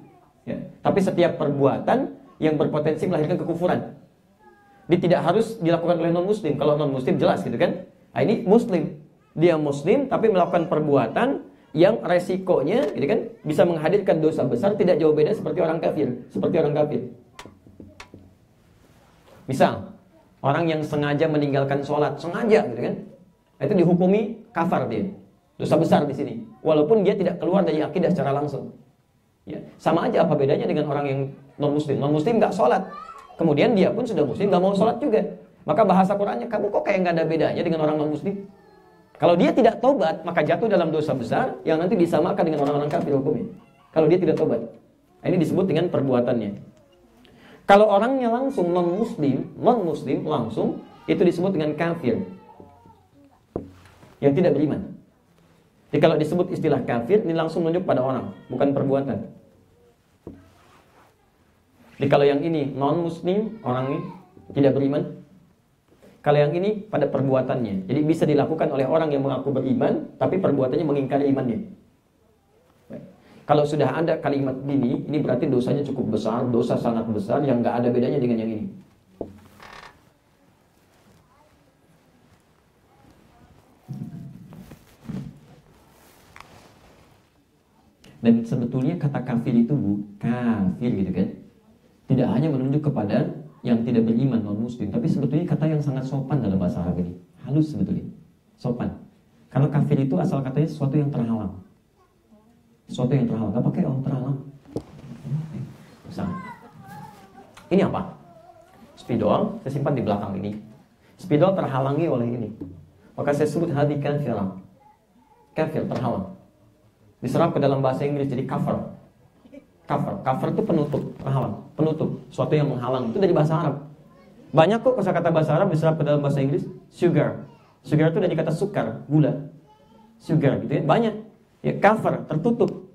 ya. Tapi setiap perbuatan yang berpotensi melahirkan kekufuran. Dia tidak harus dilakukan oleh non-muslim. Kalau non-muslim jelas gitu kan. Nah, ini muslim. Dia muslim tapi melakukan perbuatan yang resikonya gitu kan bisa menghadirkan dosa besar, tidak jauh beda seperti orang kafir. Misal, orang yang sengaja meninggalkan sholat, sengaja gitu kan. Itu dihukumi kafar dia. Dosa besar di sini. Walaupun dia tidak keluar dari akidah secara langsung. Ya, sama aja apa bedanya dengan orang yang non-muslim. Non-muslim nggak sholat. Kemudian dia pun sudah muslim nggak mau sholat juga. Maka bahasa Qurannya, kamu kok kayak nggak ada bedanya dengan orang non-muslim. Kalau dia tidak tobat, maka jatuh dalam dosa besar yang nanti disamakan dengan orang-orang kafir hukumnya. Kalau dia tidak tobat. Ini disebut dengan perbuatannya. Kalau orangnya langsung non-muslim langsung, itu disebut dengan kafir. Yang tidak beriman. Jadi kalau disebut istilah kafir, ini langsung menunjuk pada orang, bukan perbuatan. Jadi kalau yang ini non-muslim, orang ini tidak beriman. Kalau yang ini pada perbuatannya. Jadi bisa dilakukan oleh orang yang mengaku beriman, tapi perbuatannya mengingkari imannya. Baik. Kalau sudah ada kalimat ini berarti dosanya cukup besar, dosa sangat besar yang nggak ada bedanya dengan yang ini. Dan sebetulnya kata kafir itu kafir gitu kan, tidak hanya menunjuk kepada yang tidak beriman non-muslim, tapi sebetulnya kata yang sangat sopan dalam bahasa Arab ini. Halus sebetulnya, sopan. Karena kafir itu asal katanya sesuatu yang terhalang. Sesuatu yang terhalang. Gak pakai terhalang. Misalnya. Ini apa? Spidol, saya simpan di belakang ini. Spidol terhalangi oleh ini. Maka saya sebut hadi kafirah. Kafir, terhalang. Diserap ke dalam bahasa Inggris jadi cover. Cover itu penutup, terhalang. Penutup, sesuatu yang menghalang. Itu dari bahasa Arab. Banyak kok kosakata bahasa Arab diserap ke dalam bahasa Inggris. Sugar. Sugar itu dari kata sukar, gula. Sugar gitu ya, banyak. Ya, cover, tertutup.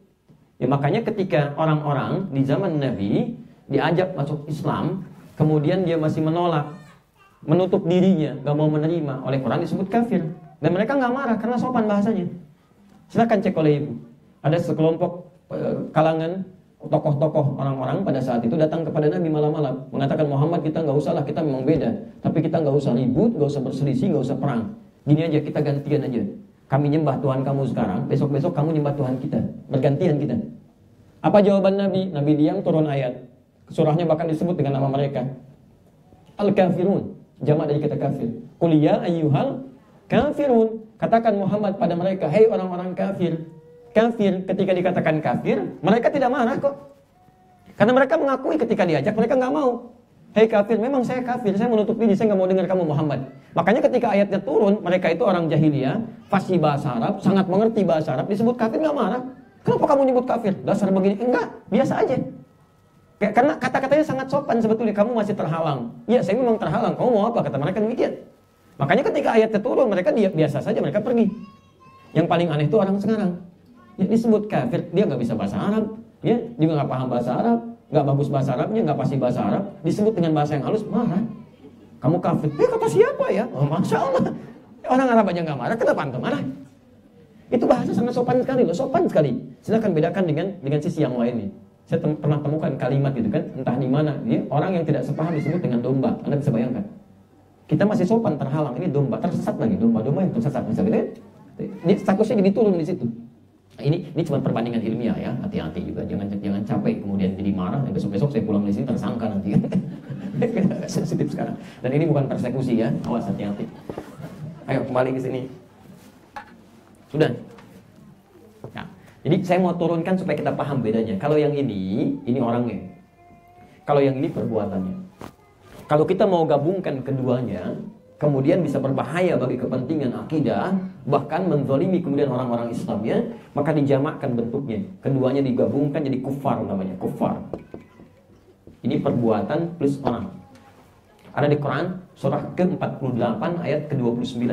Ya makanya ketika orang-orang di zaman Nabi diajak masuk Islam, kemudian dia masih menolak, menutup dirinya, gak mau menerima, oleh Quran disebut kafir. Dan mereka gak marah karena sopan bahasanya. Silakan cek oleh ibu. Ada sekelompok kalangan tokoh-tokoh orang-orang pada saat itu datang kepada Nabi malam-malam, mengatakan, Muhammad, kita gak usah lah, kita memang beda, tapi kita gak usah ribut, gak usah berselisih, gak usah perang. Gini aja, kita gantian aja. Kami nyembah Tuhan kamu sekarang, besok-besok kamu nyembah Tuhan kita, bergantian kita. Apa jawaban Nabi? Nabi diam, turun ayat. Surahnya bahkan disebut dengan nama mereka, Al-Kafirun, jamak dari kata kafir. Qul ya ayyuhal kafirun, katakan Muhammad pada mereka, hei orang-orang kafir. Kafir, ketika dikatakan kafir, mereka tidak marah kok. Karena mereka mengakui ketika diajak, mereka nggak mau. Hei kafir, memang saya kafir, saya menutup diri, saya nggak mau dengar kamu Muhammad. Makanya ketika ayatnya turun, mereka itu orang jahiliyah, fasih bahasa Arab, sangat mengerti bahasa Arab, disebut kafir nggak marah. Kenapa kamu nyebut kafir? Dasar begini? Enggak, biasa aja. Karena kata-katanya sangat sopan sebetulnya, kamu masih terhalang. Iya, saya memang terhalang, kamu mau apa? Kata mereka demikian. Makanya ketika ayatnya turun, mereka biasa saja, mereka pergi. Yang paling aneh itu orang sekarang. Ya, disebut kafir, dia nggak bisa bahasa Arab, ya, juga nggak paham bahasa Arab, nggak bagus bahasa Arabnya, nggak pasti bahasa Arab, disebut dengan bahasa yang halus, marah. Kamu kafir, kata siapa ya? Oh, Masya Allah, orang Arab aja nggak marah, kenapa antum marah? Itu bahasa sangat sopan sekali loh, sopan sekali. Silakan bedakan dengan sisi yang lainnya. Saya pernah temukan kalimat gitu kan, entah di mana, ya, orang yang tidak sepaham disebut dengan domba. Anda bisa bayangkan, kita masih sopan terhalang, ini domba, tersesat lagi, domba-domba yang tersesat, misalnya, ini statusnya jadi turun di situ. Ini cuma perbandingan ilmiah ya, hati-hati juga, jangan capek kemudian jadi marah, dan besok-besok saya pulang di sini tersangka nanti. Sensitif sekarang. Dan ini bukan persekusi ya, awas hati-hati. Ayo kembali ke sini. Sudah. Nah, jadi saya mau turunkan supaya kita paham bedanya. Kalau yang ini orangnya. Kalau yang ini perbuatannya. Kalau kita mau gabungkan keduanya, kemudian bisa berbahaya bagi kepentingan akidah, bahkan menzalimi kemudian orang-orang Islamnya, maka dijamakkan bentuknya. Keduanya digabungkan jadi kufar namanya, kufar. Ini perbuatan plus orang. Ada di Quran surah ke-48 ayat ke-29.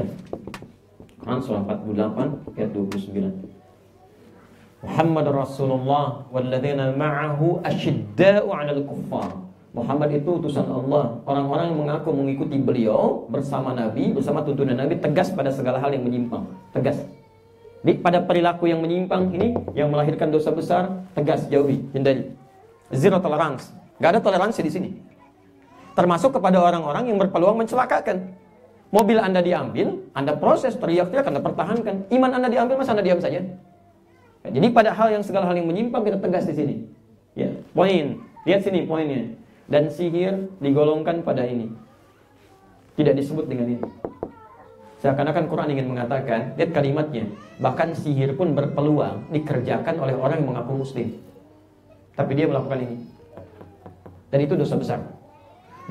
Quran surah 48 ayat 29. Muhammad Rasulullah walladzina ma'ahu asyidda'u 'alal kuffar. Muhammad itu utusan Allah. Orang-orang yang mengaku mengikuti beliau bersama Nabi, bersama tuntunan Nabi, tegas pada segala hal yang menyimpang. Tegas. Pada perilaku yang menyimpang ini, yang melahirkan dosa besar, tegas, jauhi, hindari. Zero tolerance. Gak ada toleransi di sini. Termasuk kepada orang-orang yang berpeluang mencelakakan. Mobil Anda diambil, Anda proses, teriak-teriak, Anda pertahankan. Iman Anda diambil, masa Anda diam saja? Ya, jadi pada segala hal yang menyimpang kita tegas di sini. Ya, poin. Lihat sini poinnya. Dan sihir digolongkan pada ini. Tidak disebut dengan ini. Seakan-akan Quran ingin mengatakan, lihat kalimatnya, bahkan sihir pun berpeluang dikerjakan oleh orang yang mengaku muslim. Tapi dia melakukan ini. Dan itu dosa besar.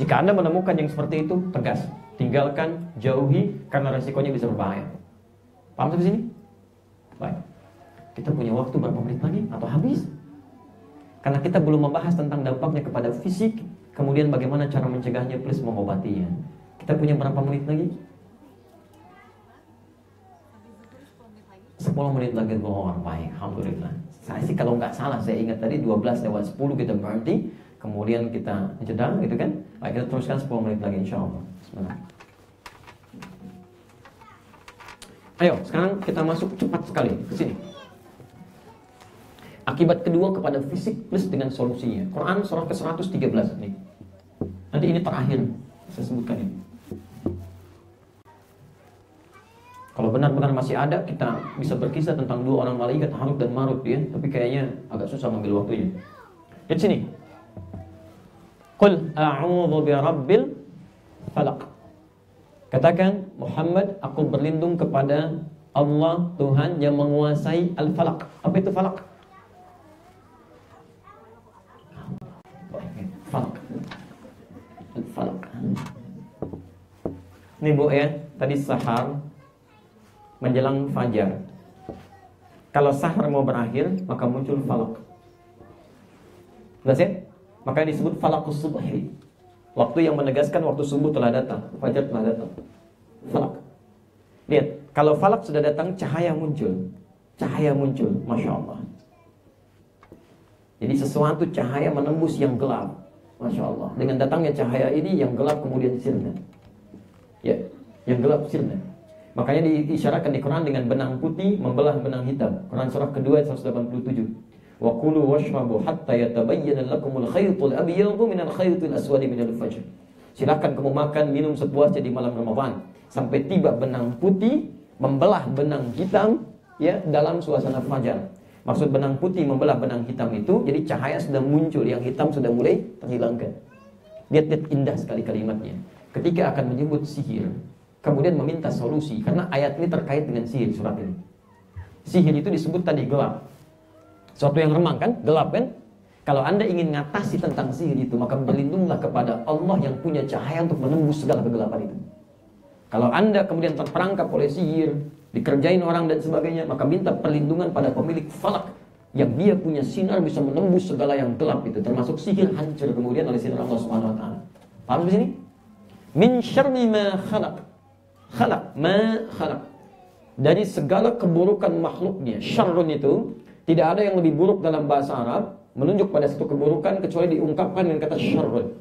Jika Anda menemukan yang seperti itu, tegas. Tinggalkan, jauhi, karena resikonya bisa berbahaya. Paham sampai sini? Baik. Kita punya waktu berapa menit lagi? Atau habis? Karena kita belum membahas tentang dampaknya kepada fisik, kemudian bagaimana cara mencegahnya plus mengobatinya. Kita punya berapa menit lagi? 10 menit lagi. Oh, baik, alhamdulillah. Saya sih kalau nggak salah, saya ingat tadi 12:10 kita berhenti, kemudian kita jeda gitu kan. Baik, kita teruskan 10 menit lagi insyaallah. Bismillah. Ayo, sekarang kita masuk cepat sekali ke sini. Akibat kedua kepada fisik plus dengan solusinya. Quran surah ke-113 nih. Nanti ini terakhir saya sebutkan ini. Kalau benar-benar masih ada, kita bisa berkisah tentang dua orang malaikat Harut dan Marut ya, tapi kayaknya agak susah mengambil waktunya. Lihat sini. Qul a'udzu birabbil falaq. Katakan, Muhammad, aku berlindung kepada Allah Tuhan yang menguasai al-falaq. Apa itu falaq? Nih Bu ya, tadi sahar menjelang fajar. Kalau sahar mau berakhir, maka muncul falak. Jelas ya? Makanya disebut falakus subhi. Waktu yang menegaskan waktu subuh telah datang, fajar telah datang. Falak. Lihat, kalau falak sudah datang, cahaya muncul. Cahaya muncul, Masya Allah. Jadi sesuatu cahaya menembus yang gelap, Masya Allah. Dengan datangnya cahaya ini, yang gelap kemudian sirna. Ya, yang gelap sirna. Makanya diisyaratkan di Quran dengan benang putih membelah benang hitam. Quran surah kedua 187. Wa kulu washrabu hatta yatabayyana lakumul khaytul abyadu minal khaytil aswadi minal fajr. Silakan kamu makan, minum sepuasnya di malam Ramadan sampai tiba benang putih membelah benang hitam ya dalam suasana fajar. Maksud benang putih membelah benang hitam itu, jadi cahaya sudah muncul, yang hitam sudah mulai terhilangkan. Lihat indah sekali kalimatnya. Ketika akan menyebut sihir, kemudian meminta solusi, karena ayat ini terkait dengan sihir surat ini. Sihir itu disebut tadi gelap. Suatu yang remang kan, gelap kan? Kalau Anda ingin ngatasi tentang sihir itu, maka berlindunglah kepada Allah yang punya cahaya untuk menembus segala kegelapan itu. Kalau Anda kemudian terperangkap oleh sihir, dikerjain orang dan sebagainya, maka minta perlindungan pada pemilik falak yang dia punya sinar bisa menembus segala yang gelap itu, termasuk sihir hancur kemudian oleh sinar Allah Subhanahu wa taala. Paham di sini? Min syarri ma khalaq. Khalaq ma khalaq. Dari segala keburukan makhluknya. Syarrun itu tidak ada yang lebih buruk dalam bahasa Arab menunjuk pada satu keburukan kecuali diungkapkan dengan kata syarrun.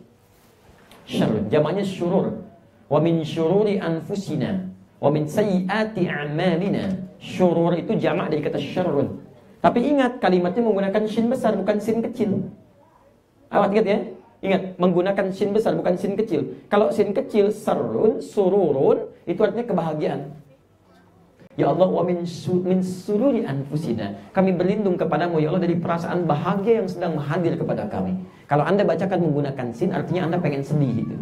Syarrun jamaknya syurur. Wa min syururi anfusina wa min sayyiati a'malina. Syurur itu jamak dari kata syarrun. Tapi ingat kalimatnya menggunakan shin besar bukan sin kecil. Awat ingat ya? Ingat menggunakan shin besar bukan sin kecil. Kalau sin kecil sarrun, sururun itu artinya kebahagiaan. Ya Allah, wa min sururi anfusina. Kami berlindung kepadamu ya Allah dari perasaan bahagia yang sedang hadir kepada kami. Kalau Anda bacakan menggunakan sin artinya Anda pengen sedih gitu.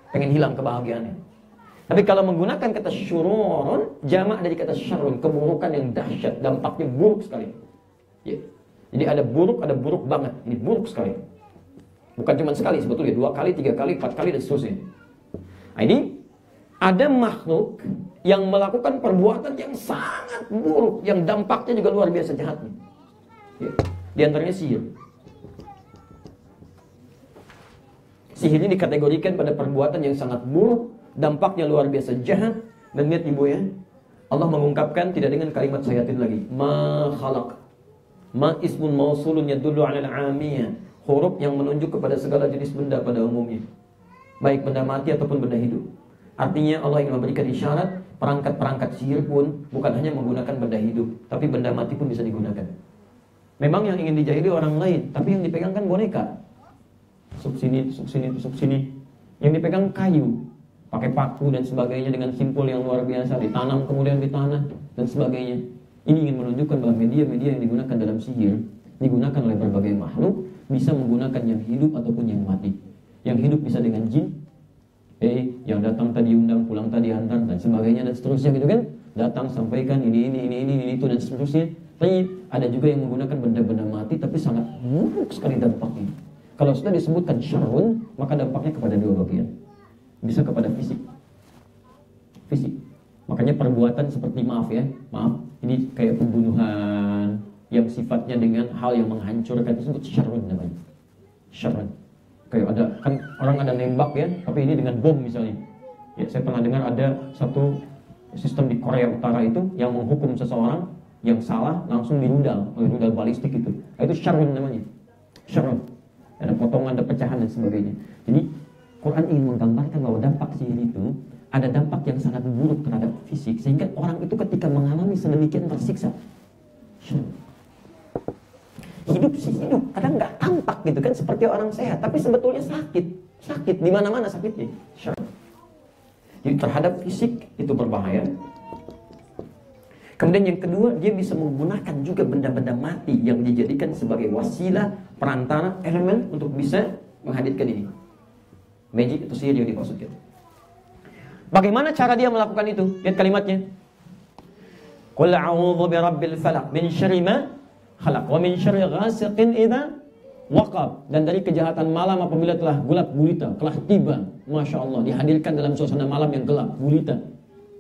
Pengen hilang kebahagiaannya. Tapi kalau menggunakan kata syururun, jamak dari kata syarrun, keburukan yang dahsyat, dampaknya buruk sekali. Ya. Jadi ada buruk banget. Ini buruk sekali. Bukan cuma sekali sebetulnya, 2 kali, 3 kali, 4 kali dan seterusnya. Nah, ini ada makhluk yang melakukan perbuatan yang sangat buruk, yang dampaknya juga luar biasa jahatnya. Ya. Di antaranya sihir. Sihir ini dikategorikan pada perbuatan yang sangat buruk, dampaknya luar biasa jahat. Dan lihat ibu ya, Allah mengungkapkan tidak dengan kalimat sayatin lagi. Ma khalaq. Ma ismun mausulun yadullu 'alal 'amiyah. Huruf yang menunjuk kepada segala jenis benda pada umumnya, baik benda mati ataupun benda hidup. Artinya Allah ingin memberikan isyarat perangkat-perangkat sihir pun bukan hanya menggunakan benda hidup, tapi benda mati pun bisa digunakan. Memang yang ingin dijahili orang lain, tapi yang dipegang kan boneka. Tusuk sini, tusuk sini, tusuk sini. Yang dipegang kayu, pakai paku dan sebagainya dengan simpul yang luar biasa, ditanam kemudian di tanah dan sebagainya. Ini ingin menunjukkan bahwa media-media yang digunakan dalam sihir digunakan oleh berbagai makhluk, bisa menggunakan yang hidup ataupun yang mati. Yang hidup bisa dengan jin, yang datang tadi undang, pulang tadi hantar dan sebagainya dan seterusnya gitu kan. Datang sampaikan ini itu dan seterusnya. Tapi ada juga yang menggunakan benda-benda mati tapi sangat buruk sekali dampaknya. Kalau sudah disebutkan syarrun, maka dampaknya kepada 2 bagian. Bisa kepada fisik. Makanya perbuatan seperti maaf, ini kayak pembunuhan yang sifatnya dengan hal yang menghancurkan itu disebut syarrun namanya. Syarrun. Kayak ada kan orang ada nembak ya, tapi ini dengan bom misalnya. Ya, saya pernah dengar ada satu sistem di Korea Utara itu yang menghukum seseorang yang salah langsung dirudal oleh rudal balistik itu. Itu syarrun namanya. Syarrun. Ada potongan, ada pecahan dan sebagainya. Jadi Quran ingin menggambarkan bahwa dampak sihir itu ada dampak yang sangat buruk terhadap fisik, sehingga orang itu ketika mengalami sedemikian tersiksa. Hidup kadang nggak tampak gitu kan seperti orang sehat, tapi sebetulnya sakit di mana-mana sakitnya. Jadi terhadap fisik itu berbahaya. Kemudian yang kedua, dia bisa menggunakan juga benda-benda mati yang dijadikan sebagai wasilah, perantara, elemen untuk bisa menghadirkan ini. Magic atau sihir yang dimaksudkan. Bagaimana cara dia melakukan itu? Lihat kalimatnya. Qul a'udzu birabbil falaq min syarri ma khalaq wa min syarri ghasiqin idza waqab, dan dari kejahatan malam apabila telah gelap gulita, telah tiba. Masya Allah, dihadirkan dalam suasana malam yang gelap gulita.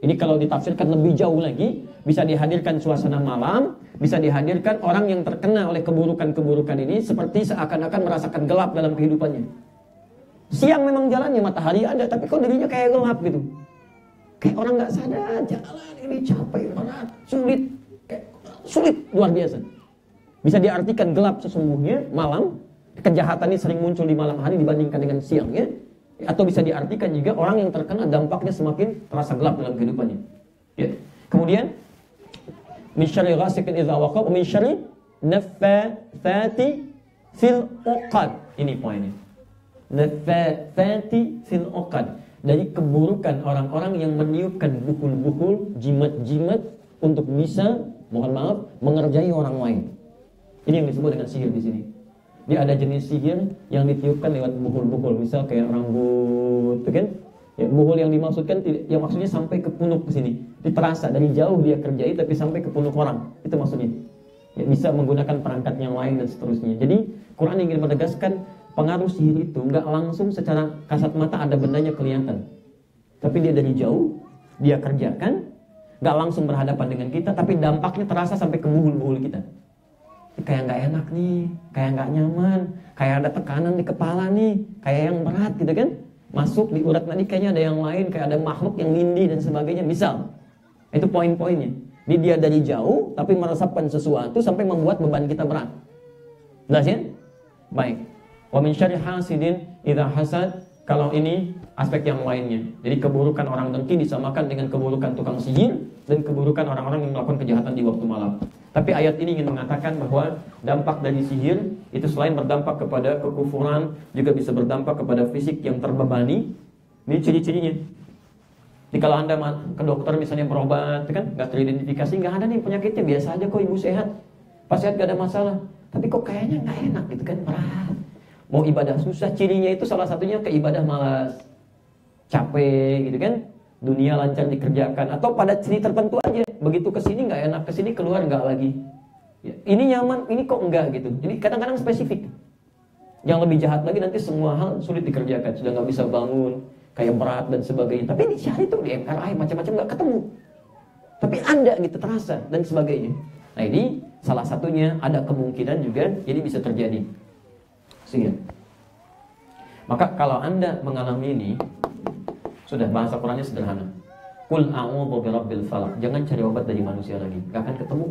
Ini kalau ditafsirkan lebih jauh lagi, bisa dihadirkan suasana malam, bisa dihadirkan orang yang terkena oleh keburukan-keburukan ini seperti seakan-akan merasakan gelap dalam kehidupannya. Siang memang jalannya, matahari ada, tapi kok dirinya kayak gelap gitu. Kayak orang nggak sadar, jalan ini capek, berat, sulit, kayak sulit luar biasa. Bisa diartikan gelap sesungguhnya malam, kejahatan ini sering muncul di malam hari dibandingkan dengan siangnya. Atau bisa diartikan juga orang yang terkena dampaknya semakin terasa gelap dalam kehidupannya. Ya. Kemudian min syarri ghasiqin idza waqab wa min syarri naffatsati fil 'uqad. Ini poinnya. Naffatsati fil 'uqad. Dari keburukan orang-orang yang meniupkan bukul-bukul, jimat-jimat untuk bisa, mohon maaf, mengerjai orang lain. Ini yang disebut dengan sihir di sini. Dia ada jenis sihir yang ditiupkan lewat bukul-bukul, misal kayak rambut, kan? Ya, bukul yang dimaksudkan, yang maksudnya sampai ke punuk ke sini. Terasa dari jauh dia kerjai, tapi sampai ke punuk orang. Itu maksudnya. Ya, bisa menggunakan perangkat yang lain dan seterusnya. Jadi Quran ingin menegaskan pengaruh sihir itu nggak langsung secara kasat mata ada bendanya kelihatan, tapi dia dari jauh dia kerjakan, nggak langsung berhadapan dengan kita, tapi dampaknya terasa sampai ke buhul-buhul kita. Kayak nggak enak nih, kayak nggak nyaman, kayak ada tekanan di kepala nih, kayak yang berat gitu kan, masuk di urat nadi kayaknya ada yang lain, kayak ada makhluk yang nindih dan sebagainya. Misal itu poin-poinnya. Dia dari jauh tapi meresapkan sesuatu sampai membuat beban kita berat. Jelas ya? Baik. Wa min syarri hasidin idza hasad. Kalau ini aspek yang lainnya. Jadi keburukan orang dengki disamakan dengan keburukan tukang sihir dan keburukan orang-orang yang melakukan kejahatan di waktu malam. Tapi ayat ini ingin mengatakan bahwa dampak dari sihir itu selain berdampak kepada kekufuran, juga bisa berdampak kepada fisik yang terbebani. Ini ciri-cirinya. Jadi kalau Anda ke dokter misalnya berobat, kan nggak teridentifikasi, nggak ada nih penyakitnya, biasa aja kok ibu sehat, pas sehat gak ada masalah. Tapi kok kayaknya nggak enak gitu kan, berat. Mau ibadah susah, cirinya itu salah satunya ke ibadah malas, capek gitu kan, dunia lancar dikerjakan, atau pada ciri tertentu aja, begitu kesini nggak enak, kesini keluar nggak lagi. Ya, ini nyaman, ini kok enggak gitu. Jadi kadang-kadang spesifik. Yang lebih jahat lagi nanti semua hal sulit dikerjakan, sudah nggak bisa bangun, kayak berat dan sebagainya. Tapi ini cari tuh di MRI macam-macam nggak ketemu. Tapi ada gitu terasa dan sebagainya. Nah ini salah satunya, ada kemungkinan juga jadi bisa terjadi. Sehingga maka kalau Anda mengalami ini, sudah bahasa Qurannya sederhana. Qul a'udzu birabbil falaq. Jangan cari obat dari manusia lagi, gak akan ketemu.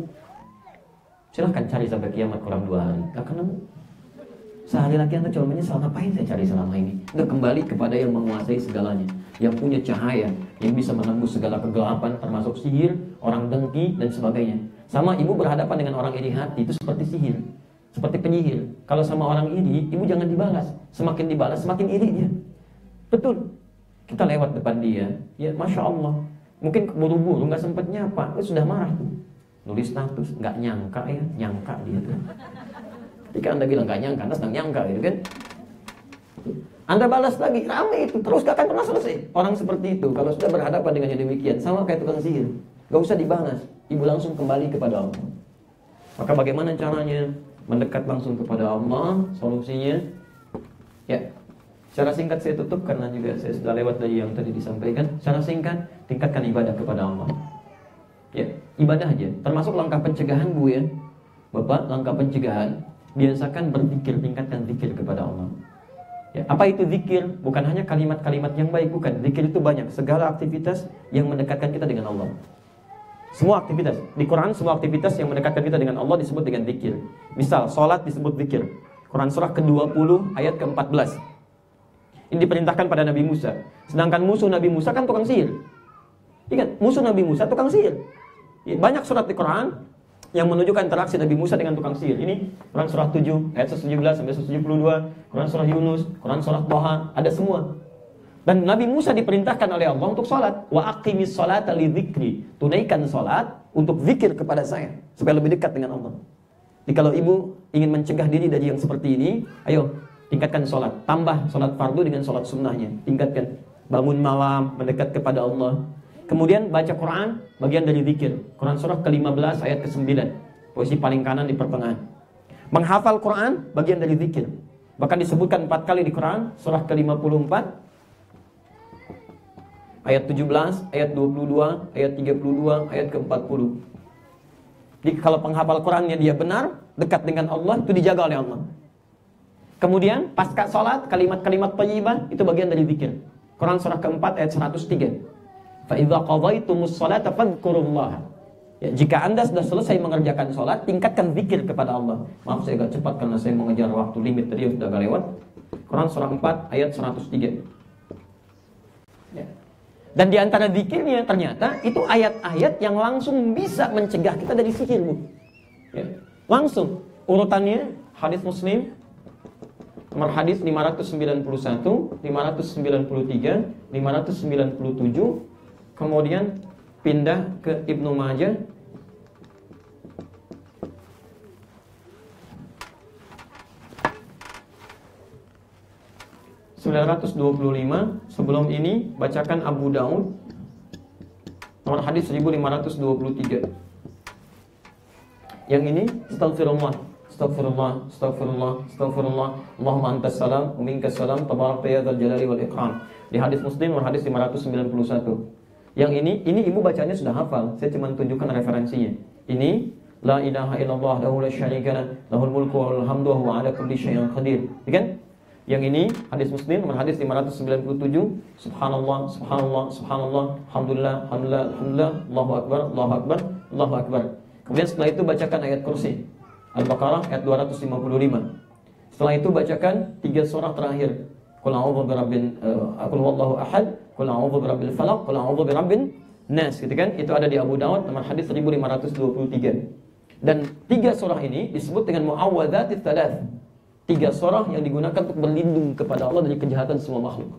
Silahkan cari sampai kiamat kurang 2 hari, gak akan nemu. Sehari lagi Anda coba menyesal, ngapain saya cari selama ini? Anda kembali kepada yang menguasai segalanya, yang punya cahaya, yang bisa menembus segala kegelapan, termasuk sihir, orang dengki dan sebagainya. Sama ibu berhadapan dengan orang iri hati, itu seperti sihir, seperti penyihir. Kalau sama orang iri, ibu jangan dibalas. Semakin dibalas, semakin iri dia. Betul. Kita lewat depan dia, ya Masya Allah, mungkin buru-buru, nggak sempat nyapa, sudah marah tuh. Nulis status, nggak nyangka ya, nyangka dia tuh. Ketika Anda bilang nggak nyangka, Anda sedang nyangka gitu kan. Anda balas lagi, rame itu, terus gak akan pernah selesai. Orang seperti itu, kalau sudah berhadapan dengan yang demikian, sama kayak tukang sihir, gak usah dibalas, ibu langsung kembali kepada Allah. Maka bagaimana caranya? Mendekat langsung kepada Allah, solusinya ya, secara singkat saya tutup karena juga saya sudah lewat dari yang tadi disampaikan. Secara singkat, tingkatkan ibadah kepada Allah. Ya, ibadah aja. Termasuk langkah pencegahan Bu ya, Bapak, langkah pencegahan, biasakan berzikir, tingkatkan zikir kepada Allah. Ya, apa itu zikir? Bukan hanya kalimat-kalimat yang baik, bukan. Zikir itu banyak, segala aktivitas yang mendekatkan kita dengan Allah. Semua aktivitas di Quran, semua aktivitas yang mendekatkan kita dengan Allah disebut dengan zikir. Misal, sholat disebut zikir. Quran surah ke-20 ayat ke-14. Ini diperintahkan pada Nabi Musa. Sedangkan musuh Nabi Musa kan tukang sihir. Ingat, musuh Nabi Musa tukang sihir. Banyak surat di Quran yang menunjukkan interaksi Nabi Musa dengan tukang sihir. Ini Quran surah 7 ayat 117 sampai 172, Quran surah Yunus, Quran surah Thaha, ada semua. Dan Nabi Musa diperintahkan oleh Allah untuk sholat. Wa aqimis sholata li dzikri. Tunaikan sholat untuk zikir kepada saya, supaya lebih dekat dengan Allah. Jadi kalau ibu ingin mencegah diri dari yang seperti ini, ayo tingkatkan sholat. Tambah sholat fardu dengan sholat sunnahnya. Tingkatkan. Bangun malam, mendekat kepada Allah. Kemudian baca Quran, bagian dari zikir. Quran surah ke-15 ayat ke-9. Posisi paling kanan di pertengahan. Menghafal Quran bagian dari zikir. Bahkan disebutkan 4 kali di Quran, surah ke-54 ayat 17, ayat 22, ayat 32, ayat ke-40. Jadi kalau penghafal Qurannya dia benar, dekat dengan Allah, itu dijaga oleh Allah. Kemudian pasca salat, kalimat-kalimat thayyibah itu bagian dari zikir. Quran surah ke-4 ayat 103. Fa idza qadaytumus sholata fadhkurullaha. Ya, jika Anda sudah selesai mengerjakan sholat, tingkatkan zikir kepada Allah. Maaf saya agak cepat karena saya mengejar waktu limit tadi yang sudah agak lewat. Quran surah 4 ayat 103. Ya. Dan di antara zikirnya ternyata itu ayat-ayat yang langsung bisa mencegah kita dari sihir, Bu. Ya. Langsung urutannya hadis Muslim nomor hadis 591, 593, 597, kemudian pindah ke Ibnu Majah 925. Sebelum ini bacakan Abu Daud nomor hadis 1523. Yang ini astagfirullah, astagfirullah, astagfirullah, astagfirullah, Allahumma antas salam wa minkas salam tabarakta ya dzal jalali wal ikram. Di hadis Muslim nomor hadis 591. Yang ini ibu bacanya sudah hafal. Saya cuma tunjukkan referensinya. Ini la ilaha illallah la syarika lah, lahul mulku wal hamdu wa huwa ala kulli syai'in qadir. Ya kan? Yang ini hadis Muslim nomor hadis 597. Subhanallah, subhanallah, subhanallah, alhamdulillah, alhamdulillah, alhamdulillah, Allahu akbar, Allahu akbar, Allahu akbar. Kemudian setelah itu bacakan ayat kursi Al-Baqarah ayat 255. Setelah itu bacakan 3 surah terakhir. Qul a'udzu birabbin qul huwallahu ahad, qul a'udzu birabbil falaq, qul a'udzu birabbin nas, gitu kan? Itu ada di Abu Daud nomor hadis 1523. Dan 3 surah ini disebut dengan muawwadzatis tsalath. 3 surah yang digunakan untuk berlindung kepada Allah dari kejahatan semua makhluk.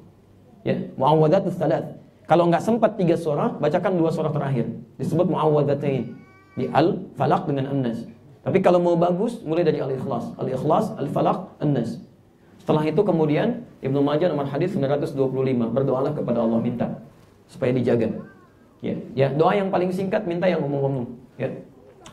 Ya, muawwadzatis tsalath. Kalau enggak sempat 3 surah, bacakan 2 surah terakhir. Disebut muawwadzatain. Di Al-Falaq dengan An-Nas. Tapi kalau mau bagus, mulai dari Al-Ikhlas. Al-Ikhlas, Al-Falaq, An-Nas. Setelah itu kemudian Ibnu Majah nomor hadis 925. Berdoalah kepada Allah, minta supaya dijaga. Ya, doa yang paling singkat, minta yang umum-umum. Ya.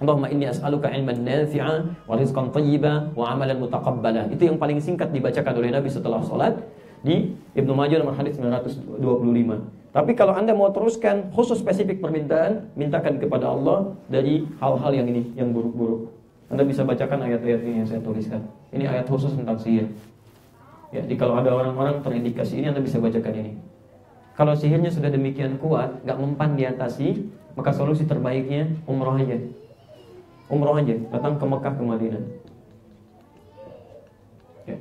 Allahumma inni as'aluka ilman nafi'a wa rizqan thayyiba wa amalan mutaqabbala. Itu yang paling singkat dibacakan oleh Nabi setelah salat di Ibnu Majah nomor hadis 925. Tapi kalau Anda mau teruskan khusus spesifik permintaan, mintakan kepada Allah dari hal-hal yang ini, yang buruk-buruk. Anda bisa bacakan ayat-ayat ini yang saya tuliskan. Ini ayat khusus tentang sihir. Ya, jadi kalau ada orang-orang terindikasi ini, Anda bisa bacakan ini. Kalau sihirnya sudah demikian kuat, gak mempan diatasi, maka solusi terbaiknya umroh aja. Umroh aja, datang ke Mekah, ke Madinah. Ya.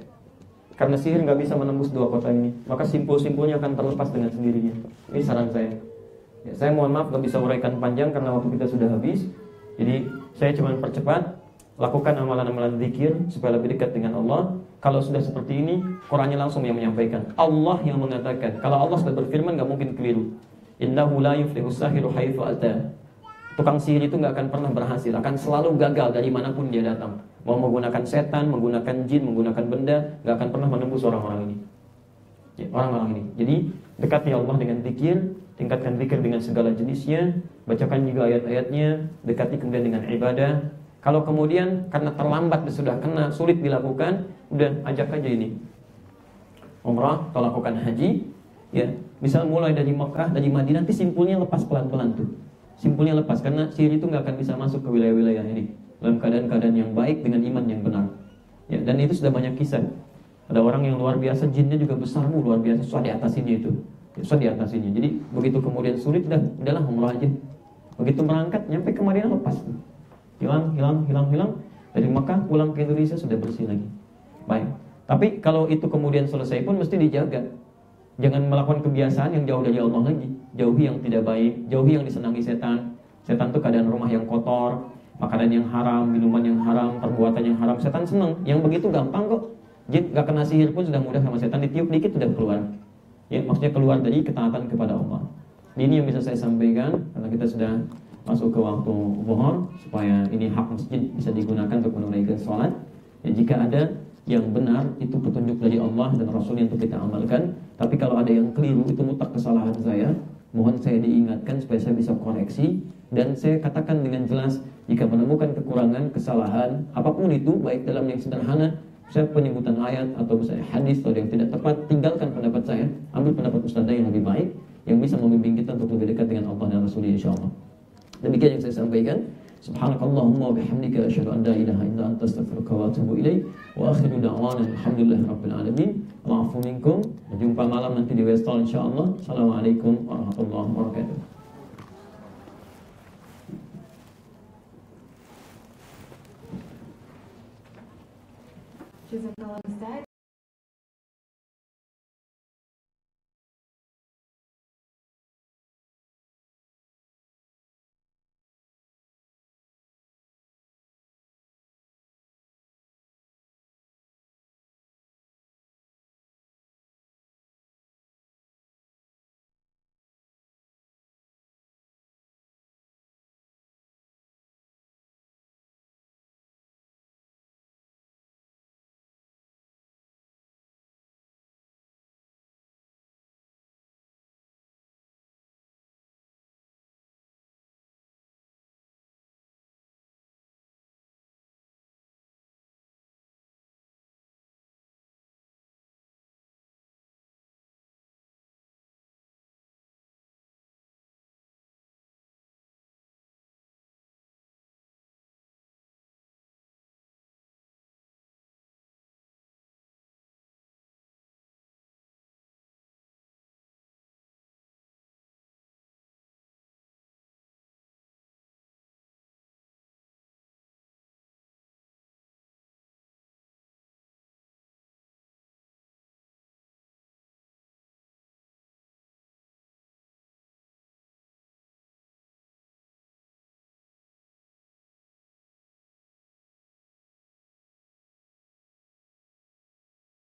Karena sihir gak bisa menembus 2 kota ini, maka simpul-simpulnya akan terlepas dengan sendirinya. Ini saran saya. Ya, saya mohon maaf gak bisa uraikan panjang karena waktu kita sudah habis. Jadi saya cuma percepat. Lakukan amalan-amalan zikir supaya lebih dekat dengan Allah. Kalau sudah seperti ini, Qurannya langsung yang menyampaikan. Allah yang mengatakan. Kalau Allah sudah berfirman, gak mungkin keliru. Innahu la yuflihus sahiru haitsu ata. Tukang sihir itu gak akan pernah berhasil, akan selalu gagal dari manapun dia datang. Mau menggunakan setan, menggunakan jin, menggunakan benda, gak akan pernah menembus orang-orang ini. Ya, orang-orang ini. Jadi dekati Allah dengan zikir, tingkatkan zikir dengan segala jenisnya, bacakan juga ayat-ayatnya, dekati kemudian dengan ibadah. Kalau kemudian karena terlambat sudah kena, sulit dilakukan, udah ajak aja ini umrah atau lakukan haji. Ya, misal mulai dari Mekah, dari Madinah, nanti simpulnya lepas pelan-pelan tuh. Simpulnya lepas, karena sihir itu nggak akan bisa masuk ke wilayah-wilayah ini dalam keadaan-keadaan yang baik dengan iman yang benar. Ya, dan itu sudah banyak kisah. Ada orang yang luar biasa, jinnya juga besar, luar biasa, susah diatasinya itu. Susah diatasinya. Jadi begitu kemudian sulit, udahlah umrah aja. Begitu berangkat, nyampe ke Madinah lepas tuh. Hilang. Dari Mekah pulang ke Indonesia sudah bersih lagi. Baik. Tapi kalau itu kemudian selesai pun mesti dijaga. Jangan melakukan kebiasaan yang jauh dari Allah lagi. Jauhi yang tidak baik, jauhi yang disenangi setan. Setan itu keadaan rumah yang kotor, makanan yang haram, minuman yang haram, perbuatan yang haram. Setan senang. Yang begitu gampang kok. Jin gak kena sihir pun sudah mudah sama setan, ditiup dikit sudah keluar. Ya, maksudnya keluar dari ketaatan kepada Allah. Ini yang bisa saya sampaikan karena kita sudah masuk ke waktu zuhur, supaya ini hak masjid bisa digunakan untuk menunaikan sholat. Ya, jika ada yang benar itu petunjuk dari Allah dan Rasulnya untuk kita amalkan. Tapi kalau ada yang keliru itu mutlak kesalahan saya. Mohon saya diingatkan supaya saya bisa koreksi, dan saya katakan dengan jelas jika menemukan kekurangan, kesalahan apapun itu, baik dalam yang sederhana, saya penyebutan ayat atau misalnya hadis atau yang tidak tepat, tinggalkan pendapat saya, ambil pendapat ustaz yang lebih baik, yang bisa membimbing kita untuk lebih dekat dengan Allah dan Rasulnya insyaallah. Demikian yang saya sampaikan. Subhanakallahumma wa bihamdika asyhadu an la ilaha illa anta astaghfiruka wa atubu ilaik. Wa akhiru da'wana alhamdulillahirabbil alamin. Wa'afu minkum. Jumpa malam nanti di Westall insyaallah. Assalamualaikum warahmatullahi wabarakatuh.
Jazakallah Ustaz.